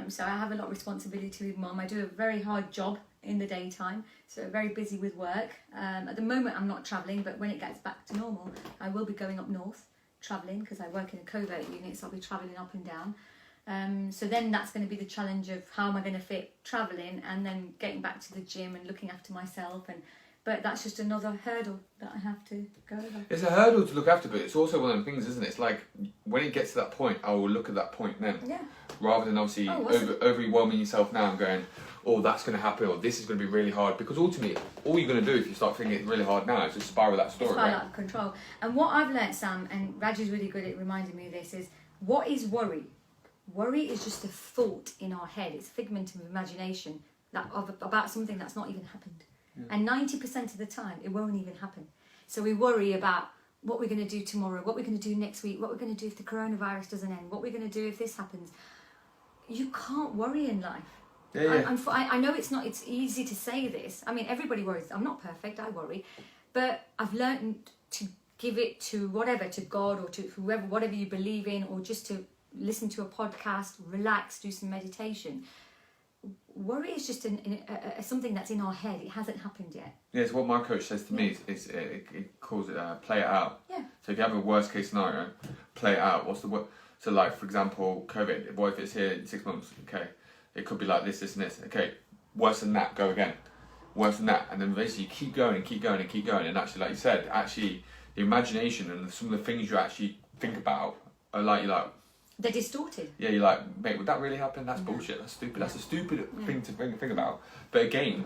so I have a lot of responsibility with Mum. I do a very hard job in the daytime, so very busy with work. At the moment I'm not travelling, but when it gets back to normal, I will be going up north travelling because I work in a covert unit, so I'll be travelling up and down. So then that's going to be the challenge of how am I going to fit travelling and then getting back to the gym and looking after myself. But that's just another hurdle that I have to go over. It's a hurdle to look after, but it's also one of the things, isn't it? It's like when it gets to that point, I will look at that point then. Yeah. Rather than obviously overwhelming yourself now and going, oh, that's going to happen, or this is going to be really hard. Because ultimately, all you're going to do if you start thinking it's really hard now is just spiral that story. Spiral out of control. And what I've learnt, Sam, and Raj is really good at reminding me of this, is what is worry? Worry is just a thought in our head. It's a figment of imagination about something that's not even happened. And 90% of the time, it won't even happen. So we worry about what we're going to do tomorrow, what we're going to do next week, what we're going to do if the coronavirus doesn't end, what we're going to do if this happens. You can't worry in life. I know it's easy to say this. I mean, everybody worries. I'm not perfect, I worry. But I've learned to give it to to God or to whoever, whatever you believe in, or just to listen to a podcast, relax, do some meditation. Worry is just something that's in our head. It hasn't happened yet. Yeah, so what my coach says to me is it calls it play it out. Yeah. So if you have a worst case scenario, play it out. What's the word? So like, for example, COVID. What if it's here in 6 months? Okay. It could be like this, and this. Okay. Worse than that, go again. Worse than that. And then basically you keep going and keep going and keep going. And actually, like you said, the imagination and some of the things you actually think about are they're distorted. Yeah, you're like, mate, would that really happen? That's bullshit. That's stupid. That's a stupid thing to think about. But again,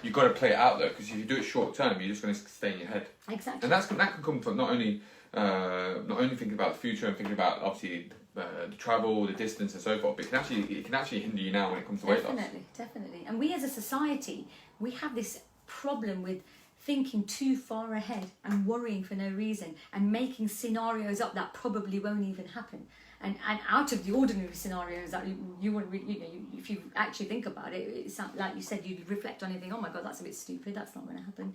you've got to play it out though, because if you do it short term, you're just going to stay in your head. Exactly. And that can come from not only thinking about the future and thinking about obviously the travel, the distance, and so forth. But it can actually hinder you now when it comes to weight loss. Definitely. And we as a society, we have this problem with thinking too far ahead and worrying for no reason and making scenarios up that probably won't even happen. And out of the ordinary scenarios that you wouldn't, if you actually think about it, it's like you said, you reflect on it and think, oh my God, that's a bit stupid, that's not going to happen.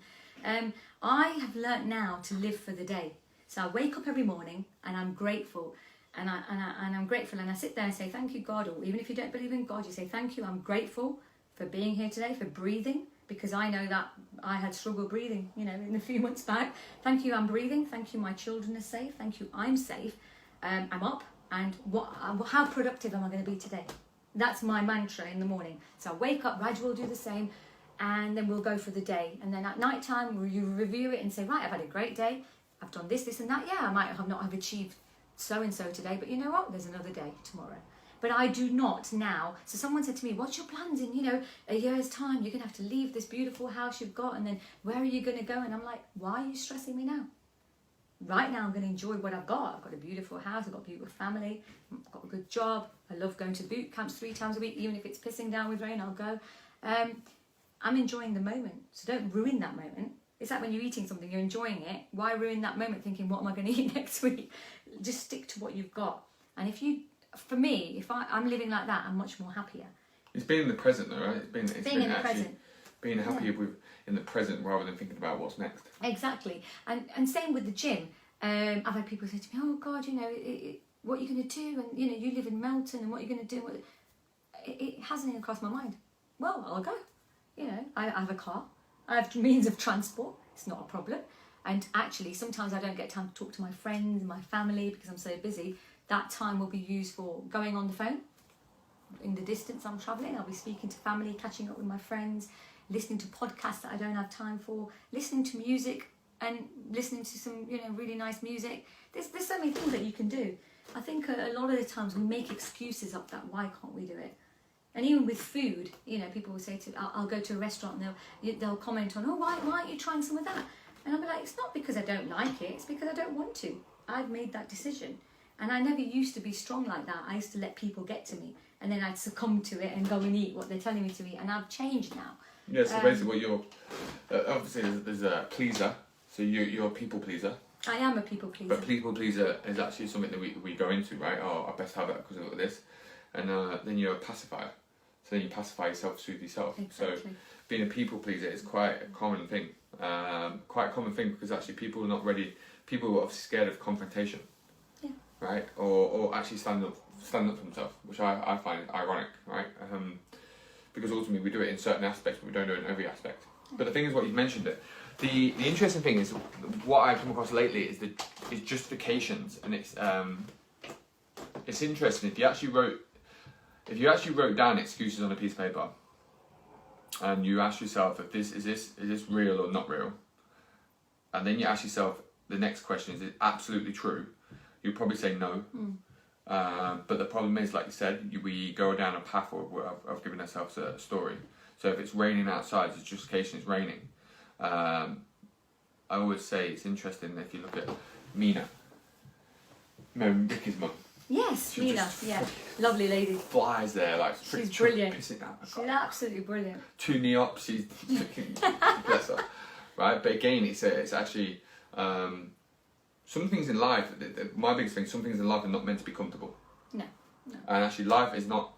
I have learnt now to live for the day. So I wake up every morning and I'm grateful. And I'm grateful, and I sit there and say, thank you, God. Or even if you don't believe in God, you say, thank you, I'm grateful for being here today, for breathing, because I know that I had struggled breathing, in a few months back. Thank you, I'm breathing. Thank you, my children are safe. Thank you, I'm safe. I'm up, and how productive am I going to be today? That's my mantra in the morning. So I wake up, Raj will do the same, and then we'll go for the day. And then at night time, you review it and say, right, I've had a great day. I've done this, this, and that. Yeah, I might not have achieved so-and-so today, but you know what? There's another day tomorrow. But I do not now. So someone said to me, what's your plans in, a year's time? You're going to have to leave this beautiful house you've got, and then where are you going to go? And I'm like, why are you stressing me now? Right now, I'm going to enjoy what I've got. I've got a beautiful house. I've got a beautiful family. I've got a good job. I love going to boot camps 3 times a week. Even if it's pissing down with rain, I'll go. I'm enjoying the moment. So don't ruin that moment. It's like when you're eating something, you're enjoying it. Why ruin that moment thinking, what am I going to eat next week? Just stick to what you've got. And for me, if I'm living like that, I'm much more happier. It's being in the present though, right? It's being in the present. Being happy in the present rather than thinking about what's next. Exactly. And same with the gym. I've had people say to me, oh God, what are you going to do? And, you live in Melton and what are you going to do? It hasn't even crossed my mind. Well, I'll go. I have a car. I have means of transport. It's not a problem. And actually, sometimes I don't get time to talk to my friends and my family because I'm so busy. That time will be used for going on the phone. In the distance I'm travelling, I'll be speaking to family, catching up with my friends, listening to podcasts that I don't have time for, listening to music and listening to some, really nice music. There's so many things that you can do. I think a lot of the times we make excuses up that why can't we do it? And even with food, people will say I'll go to a restaurant and they'll comment on, oh, why aren't you trying some of that? And I'll be like, it's not because I don't like it, it's because I don't want to. I've made that decision. And I never used to be strong like that. I used to let people get to me and then I'd succumb to it and go and eat what they're telling me to eat. And I've changed now. Yeah, so basically what you're, obviously there's a pleaser, so you're a people pleaser. I am a people pleaser. But people pleaser is actually something that we go into, right? Oh, I best have that because of this. And then you're a pacifier. So then you pacify yourself, soothe yourself. Exactly. So being a people pleaser is quite a common thing. Because actually people are not ready. People are obviously scared of confrontation. Yeah. Right? Or actually stand up for themselves, which I find ironic, right? Because ultimately we do it in certain aspects, but we don't do it in every aspect. But the thing is, what you've mentioned it. The interesting thing is what I've come across lately is justifications, and it's interesting if you actually wrote down excuses on a piece of paper and you ask yourself if is this real or not real, and then you ask yourself the next question, is it absolutely true? You'd probably say no. But the problem is, like you said, we go down a path of giving ourselves a story. So if it's raining outside, the justification is raining. I always say it's interesting if you look at Mina, Ricky's mum. Yes, Mina, yeah, lovely lady. Flies there like she's brilliant. She's absolutely brilliant. 2 NEOPs, she's bless her, right? But again, it's actually some things in life. My biggest thing, some things in life are not meant to be comfortable. No. And actually, life is not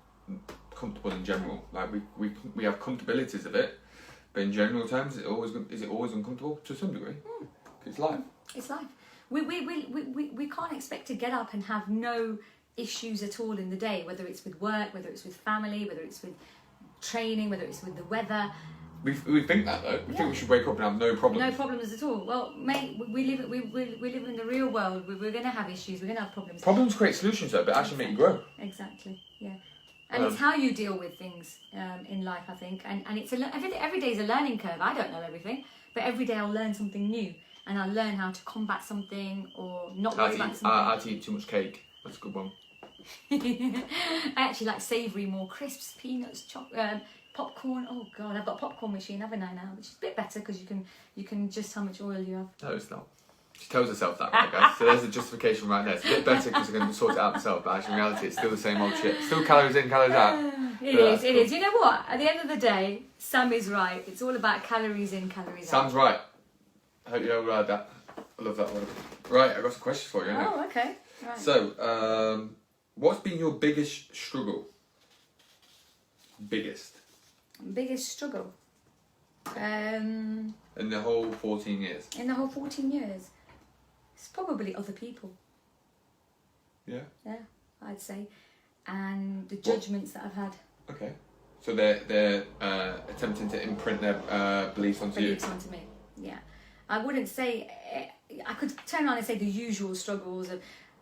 comfortable in general. Like we have comfortabilities of it, but in general terms, is it always uncomfortable to some degree? It's life. It's life. We can't expect to get up and have no issues at all in the day, whether it's with work, whether it's with family, whether it's with training, whether it's with the weather. We think that though. We think we should wake up and have no problems. No problems at all. Well, mate, we live in the real world. We're going to have issues. We're going to have problems. Problems create solutions though, but actually make you grow. Exactly. Yeah. And it's how you deal with things in life, I think. And it's every day is a learning curve. I don't know everything, but every day I'll learn something new. And I'll learn how to combat something or not worry about something. I had to eat too much cake. That's a good one. I actually like savoury, more crisps, peanuts, popcorn. Oh God, I've got a popcorn machine, haven't I now? Which is a bit better because you can adjust how much oil you have. No, it's not. She tells herself that, right, guys? So there's a justification right there. It's a bit better because they're going to sort it out themselves, but actually in reality it's still the same old shit. Still calories in, calories out. It is. You know what? At the end of the day, Sam is right. It's all about calories in, calories out. Sam's right. I hope you all heard that. I love that word. Right, I've got some questions for you. Oh, okay. Right. So, what's been your biggest struggle? Biggest struggle? In the whole 14 years? In the whole 14 years? It's probably other people. Yeah? Yeah, I'd say. And the judgments that I've had. Okay. So they're attempting to imprint their beliefs onto you? Beliefs onto me, yeah. I wouldn't say... I could turn around and say the usual struggles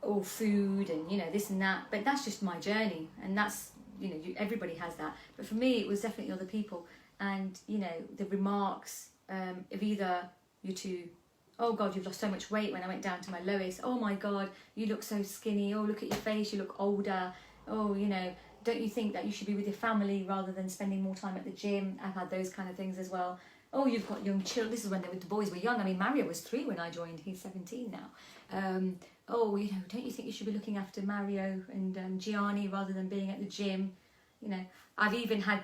of food and, you know, this and that. But that's just my journey. And that's, you know, everybody has that. But for me, it was definitely other people. And, you know, the remarks of either you two... Oh God, you've lost so much weight when I went down to my lowest. Oh my God, you look so skinny. Oh, look at your face, you look older. Oh, you know, don't you think that you should be with your family rather than spending more time at the gym? I've had those kind of things as well. Oh, you've got young children. This is when the boys were young. I mean, Mario was 3 when I joined. He's 17 now. Oh, you know, don't you think you should be looking after Mario and Gianni rather than being at the gym? You know, I've even had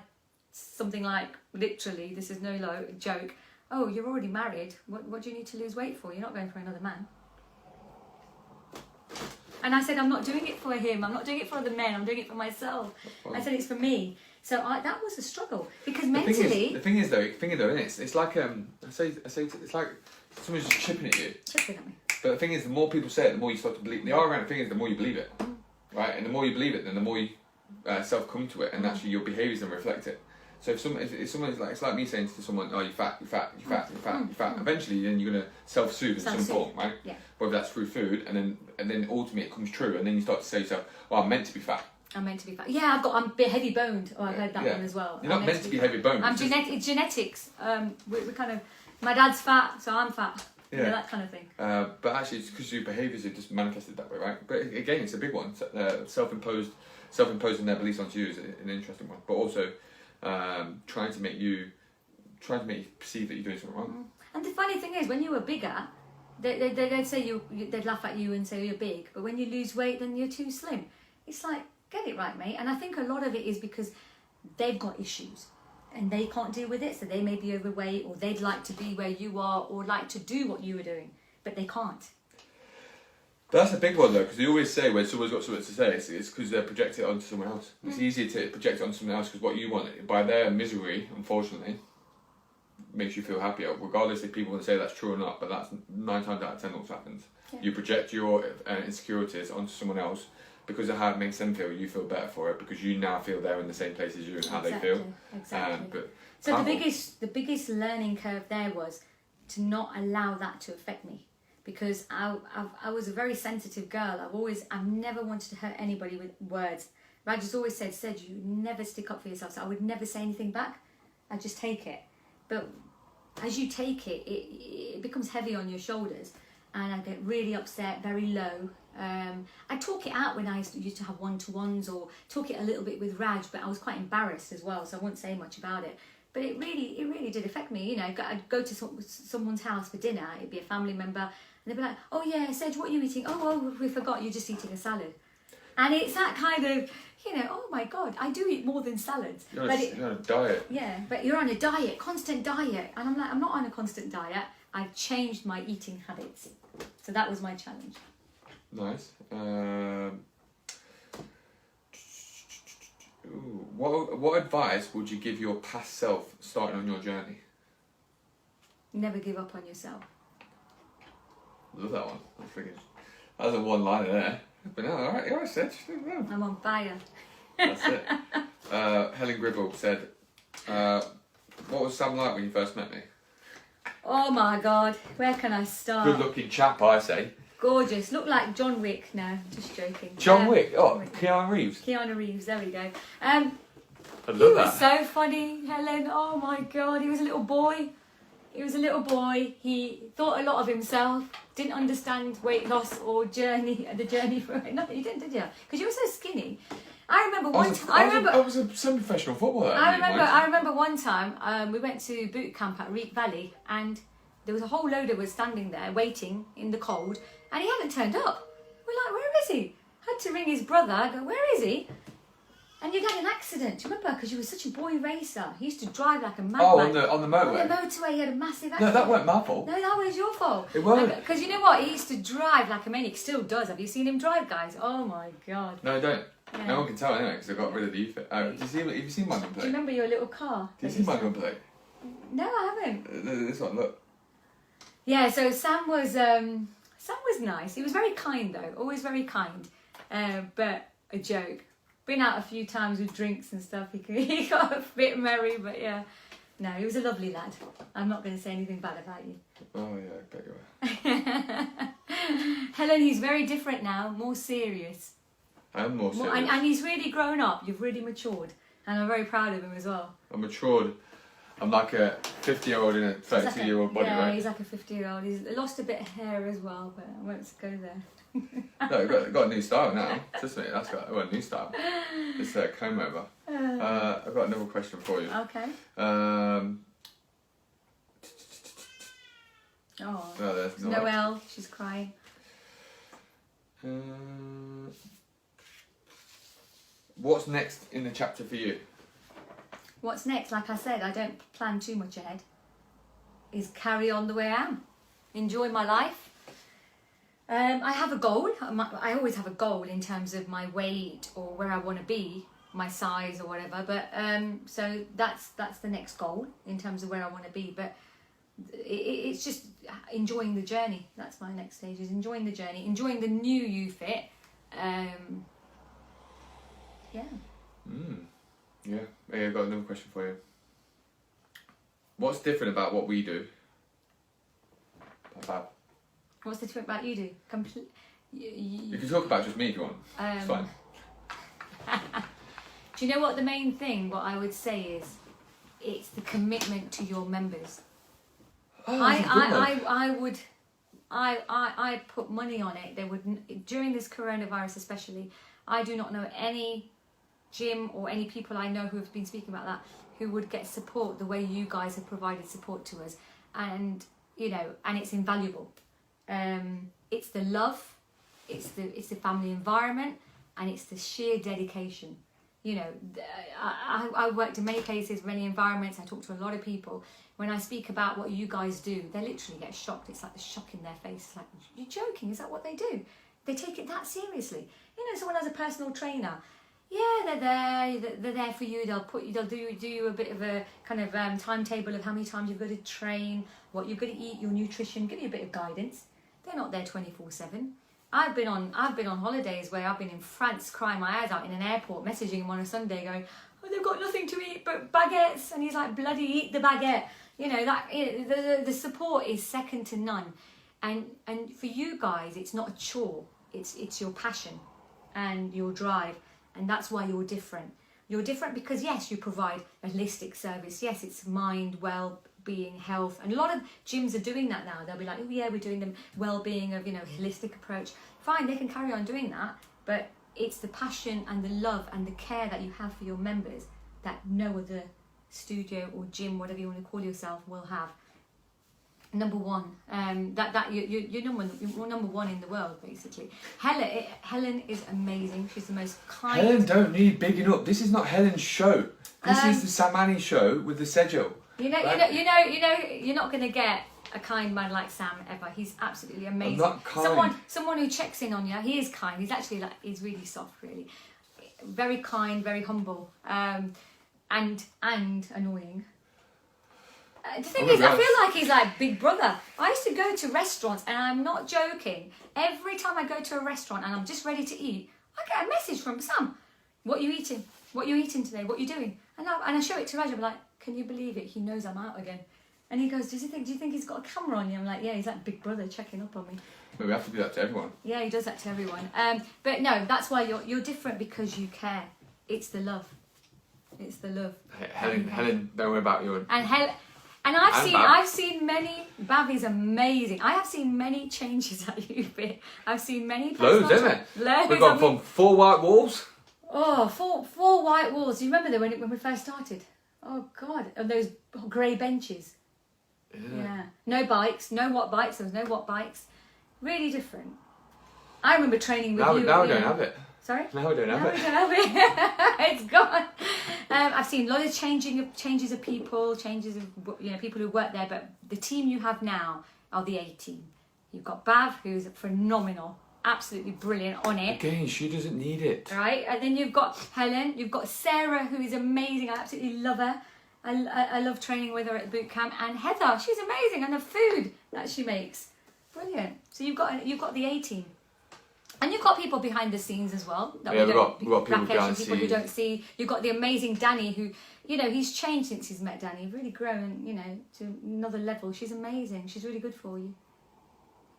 something like, literally, this is no joke. Oh, you're already married. What do you need to lose weight for? You're not going for another man. And I said, I'm not doing it for him. I'm not doing it for other men. I'm doing it for myself. I said, it's for me. So that was a struggle because mentally. The thing is though, isn't it? It's like I say, it's like someone's just chipping at you. Chipping at me. But the thing is, the more people say it, the more you start to believe. The ironic thing is, the more you believe it, right? And the more you believe it, then the more you self come to it, and actually your behaviours then reflect it. So if someone's like, it's like me saying to someone, oh, you're fat, you're fat, you're fat, you're fat, you're fat. Eventually, then you're gonna self-soothe in some form, right? Yeah. Whether that's through food, and then ultimately it comes true, and then you start to say to yourself, well, I'm meant to be fat. I'm meant to be fat. Yeah, I'm a bit heavy boned. Oh, I've heard that one as well. You're not meant to be heavy boned. It's genetics. We're kind of, my dad's fat, so I'm fat. Yeah. You know, that kind of thing. But actually, it's because your behaviours are just manifested that way, right? But again, it's a big one. Self-imposing their beliefs onto you is an interesting one. But also, trying to make you perceive that you're doing something wrong. And the funny thing is, when you were bigger, they'd say they'd laugh at you and say you're big. But when you lose weight, then you're too slim. It's like, get it right, mate. And I think a lot of it is because they've got issues and they can't deal with it, so they may be overweight, or they'd like to be where you are, or like to do what you were doing, but they can't. That's a big one though, because they always say when someone's got something to say, it's because they're projecting it onto someone else. It's easier to project it onto someone else because what you want, by their misery, unfortunately, makes you feel happier, regardless if people want to say that's true or not. But that's 9 times out of 10 what happens. Yeah. You project your insecurities onto someone else because of how it makes them feel. You feel better for it because you now feel they're in the same place as you and how they feel. Exactly. So the biggest learning curve there was to not allow that to affect me. Because I was a very sensitive girl. I've never wanted to hurt anybody with words. Raj has always said, you never stick up for yourself. So I would never say anything back. I just take it. But as you take it, it becomes heavy on your shoulders. And I get really upset, very low. I talk it out when I used to have one-to-ones, or talk it a little bit with Raj, but I was quite embarrassed as well, so I wouldn't say much about it. But it really did affect me. You know, I'd go to someone's house for dinner. It'd be a family member, and they'd be like, "Oh yeah, Sej, what are you eating? Oh, we forgot, you're just eating a salad." And it's that kind of, you know, oh my God, I do eat more than salads. You're on a diet. Yeah, but you're on a diet, constant diet. And I'm like, I'm not on a constant diet. I've changed my eating habits. So that was my challenge. Nice. What advice would you give your past self starting on your journey? Never give up on yourself. Love that one. That's a one-liner there. But no, all right, Sej. I'm on fire. That's it. Helen Gribble said, what was Sam like when you first met me? Oh my God, where can I start? Good-looking chap, I say. Gorgeous. Look like John Wick. No, just joking. John Wick? Oh, Keanu Reeves. Keanu Reeves, there we go. I love that. He was so funny, Helen. Oh my God, he was a little boy. He thought a lot of himself, didn't understand weight loss or the journey for it. No, you didn't, did you? Because you were so skinny. I was a semi-professional footballer. I remember one time we went to boot camp at Reek Valley, and There was a whole load of us standing there waiting in the cold, and he hadn't turned up. We're like, where is he? Had to ring his brother. I go, where is he? And you'd had an accident. Do you remember? Because you were such a boy racer. He used to drive like a madman. Oh, on the motorway? On the motorway, he had a massive accident. No, that weren't my fault. No, that was your fault. It wasn't. Because you know what? He used to drive like a maniac. Still does. Have you seen him drive, guys? Oh my God. No, I don't. Yeah. No one can tell anyway because I got rid of the UFIT. Have you seen my number Do you plate? remember your little car? Do you see my number plate? No, I haven't. This one, look. Yeah, so Sam was nice. He was very kind though, always very kind, but a joke. Been out a few times with drinks and stuff. He got a bit merry, but yeah, no, he was a lovely lad. I'm not going to say anything bad about you. Oh yeah, I bet you are. Helen, he's very different now, more serious. I am more serious. And he's really grown up. You've really matured, and I'm very proud of him as well. I'm matured. I'm like a 50-year-old in a 32-year-old body, yeah, right? he's like a 50-year-old. He's lost a bit of hair as well, but I won't go there. No, got a new style now. Just a minute, a new style. It's a comb over. I've got another question for you. Okay. Oh, Oh, Noelle, she's crying. What's next in the chapter for you? What's next? Like I said, I don't plan too much ahead. Is carry on the way I am. Enjoy my life. I have a goal. I always have a goal in terms of my weight or where I want to be, my size or whatever. But so that's the next goal in terms of where I want to be. But it's just enjoying the journey. That's my next stage, is enjoying the journey, enjoying the new UFIT. Yeah. Yeah, I've got another question for you. What's different about what we do? What's the different about you do? You can talk about just me if you want. It's fine. Do you know what the main thing, what I would say is, it's the commitment to your members. Oh, I put money on it. They would, during this coronavirus especially, I do not know any gym or any people I know who have been speaking about that who would get support the way you guys have provided support to us, and and it's invaluable. It's the love, it's the family environment, and it's the sheer dedication. I worked in many places, many environments. I talk to a lot of people. When I speak about what you guys do, they literally get shocked. It's like the shock in their face. It's like, you're joking? Is that what they do? They take it that seriously. Someone has a personal trainer. Yeah, they're there for you. They'll do you a bit of a kind of timetable of how many times you've got to train, what you've got to eat, your nutrition, give you a bit of guidance. They're not there 24/7. I've been on holidays where I've been in France crying my eyes out in an airport, messaging him on a Sunday going, oh, they've got nothing to eat but baguettes, and he's like, bloody eat the baguette. The support is second to none, and for you guys, it's not a chore. It's your passion and your drive. And that's why you're different. You're different because, yes, you provide a holistic service. Yes, it's mind, well-being, health. And a lot of gyms are doing that now. They'll be like, oh, yeah, we're doing the well-being of, holistic approach. Fine, they can carry on doing that. But it's the passion and the love and the care that you have for your members that no other studio or gym, whatever you want to call yourself, will have. Number one, you're number one in the world, basically. Helen is amazing. She's the most kind. Helen don't need bigging up. This is not Helen's show. This is the Samani show with the Sejal. You're not going to get a kind man like Sam ever. He's absolutely amazing. I'm not kind. Someone who checks in on you. He is kind. He's actually he's really soft, really. Very kind, very humble, and annoying. The thing is, I feel like he's like Big Brother. I used to go to restaurants, and I'm not joking. Every time I go to a restaurant and I'm just ready to eat, I get a message from Sam. What are you eating? What are you eating today? What are you doing? And I show it to Raj. I'm like, can you believe it? He knows I'm out again. And he goes, do you think he's got a camera on you? I'm like, yeah, he's like Big Brother checking up on me. But we have to do that to everyone. Yeah, he does that to everyone. But no, that's why you're different, because you care. It's the love. It's the love. Helen, don't worry about your... And I've seen many. Bavi's amazing. I have seen many changes at UFIT. I've seen many. Loads, isn't it? We've gone from 4 white walls. Oh, four white walls. Do you remember them when we first started? Oh God, and those grey benches. Yeah. No bikes, no watt bikes. There was no watt bikes. Really different. I remember training with you. Now I don't have it. Sorry? Now I don't have it. We don't have it. It's gone. I've seen a lot of changes of people, changes of people who work there, but the team you have now are the A team. You've got Bav, who's phenomenal, absolutely brilliant on it. Again, she doesn't need it. Right, and then you've got Helen, you've got Sarah, who is amazing. I absolutely love her. I love training with her at the boot camp, and Heather, she's amazing, and the food that she makes, brilliant. So you've got the A team. And you've got people behind the scenes as well. We've got people behind the people who scenes. don't see. You've got the amazing Danny, who, he's changed since he's met Danny. Really grown, to another level. She's amazing. She's really good for you.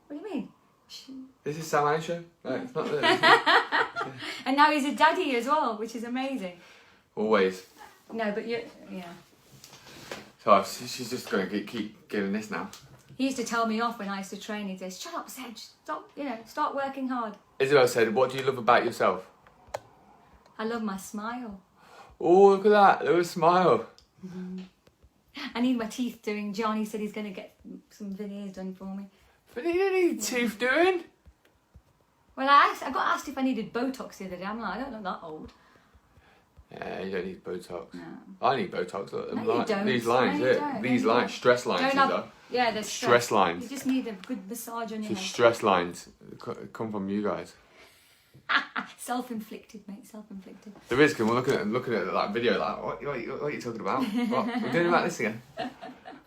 What do you mean? This is Sam Ann show. No, it's not that. And now he's a daddy as well, which is amazing. Always. No, but yeah. So she's just going to keep giving this now. He used to tell me off when I used to train. He'd say, "Shut up, Sej. Stop. Start working hard." Isabel said, "What do you love about yourself?" I love my smile. Oh, look at that little smile. I need my teeth doing. Johnny said he's going to get some veneers done for me. But you don't need teeth doing. Well, I got asked if I needed Botox the other day. I'm like, I don't look that old. Yeah, you don't need Botox. No. I need Botox. Look, No, you don't. These lines No, you here. don't. These No, you lines, don't. stress lines. Don't These have- are. Yeah, there's Stress lines. You just need a good massage on your The head. stress lines come from you guys. Self-inflicted, mate. Self-inflicted. There is, because we're looking at that video like, what are you talking about? What? We're doing about this again.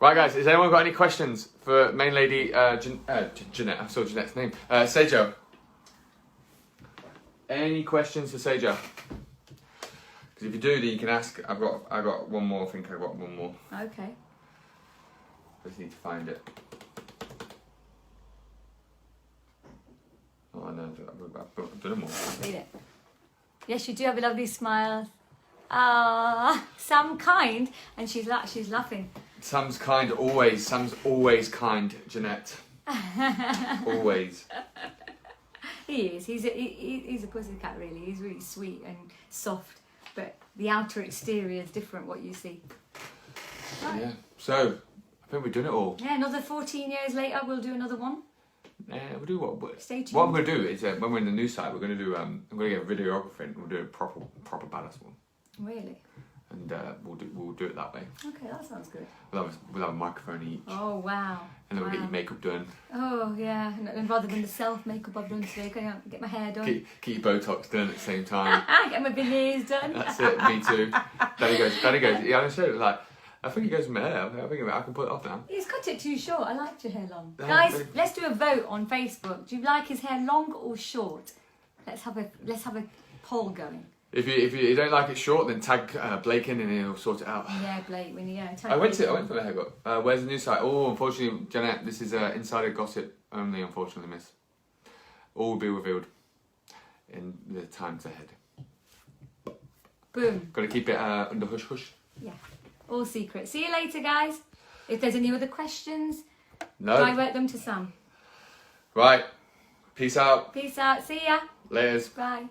Right, guys, has anyone got any questions for main lady Jeanette? I saw Jeanette's name. Sejal. Any questions for Sejal? Because if you do, then you can ask. I got one more. I think I got one more. Okay. I just need to find it. Oh no, I've done them all. Read it. Yes, you do have a lovely smile. Sam kind, and she's laughing. Sam's kind always. Sam's always kind, Jeanette. Always. He is. He's a pussycat, really. He's really sweet and soft, but the outer exterior is different. What you see. Right. Yeah. So I think we've done it all. Yeah. Another 14 years later, we'll do another one. We'll do what? Stay tuned. What I'm going to do is when we're in the news site, we're going to do. I'm going to get a videographer in. We'll do a proper badass one. Really? And we'll do it that way. Okay, that sounds good. We'll have a microphone each. Oh wow. And then we'll get your makeup done. Oh yeah, and rather than the self makeup I've done today, can I get my hair done? Get your Botox done at the same time. Get my veneers done. That's it. Me too. Danny goes. Yeah, I'm sure. Like, I think it goes with my hair. I think I can put it off now. He's cut it too short. I liked your hair long. Yeah, Guys, but- let's do a vote on Facebook. Do you like his hair long or short? Let's have a poll going. If you don't like it short, then tag Blake in and he'll sort it out. Yeah, Blake. I went for the haircut. Where's the news site? Oh, unfortunately, Jeanette, this is insider gossip only. Unfortunately, miss. All will be revealed in the times ahead. Boom. Got to keep it under hush hush. Yeah. All secret. See you later, guys. If there's any other questions, No. divert them to Sam. Right. Peace out. Peace out. See ya. Laters. Bye.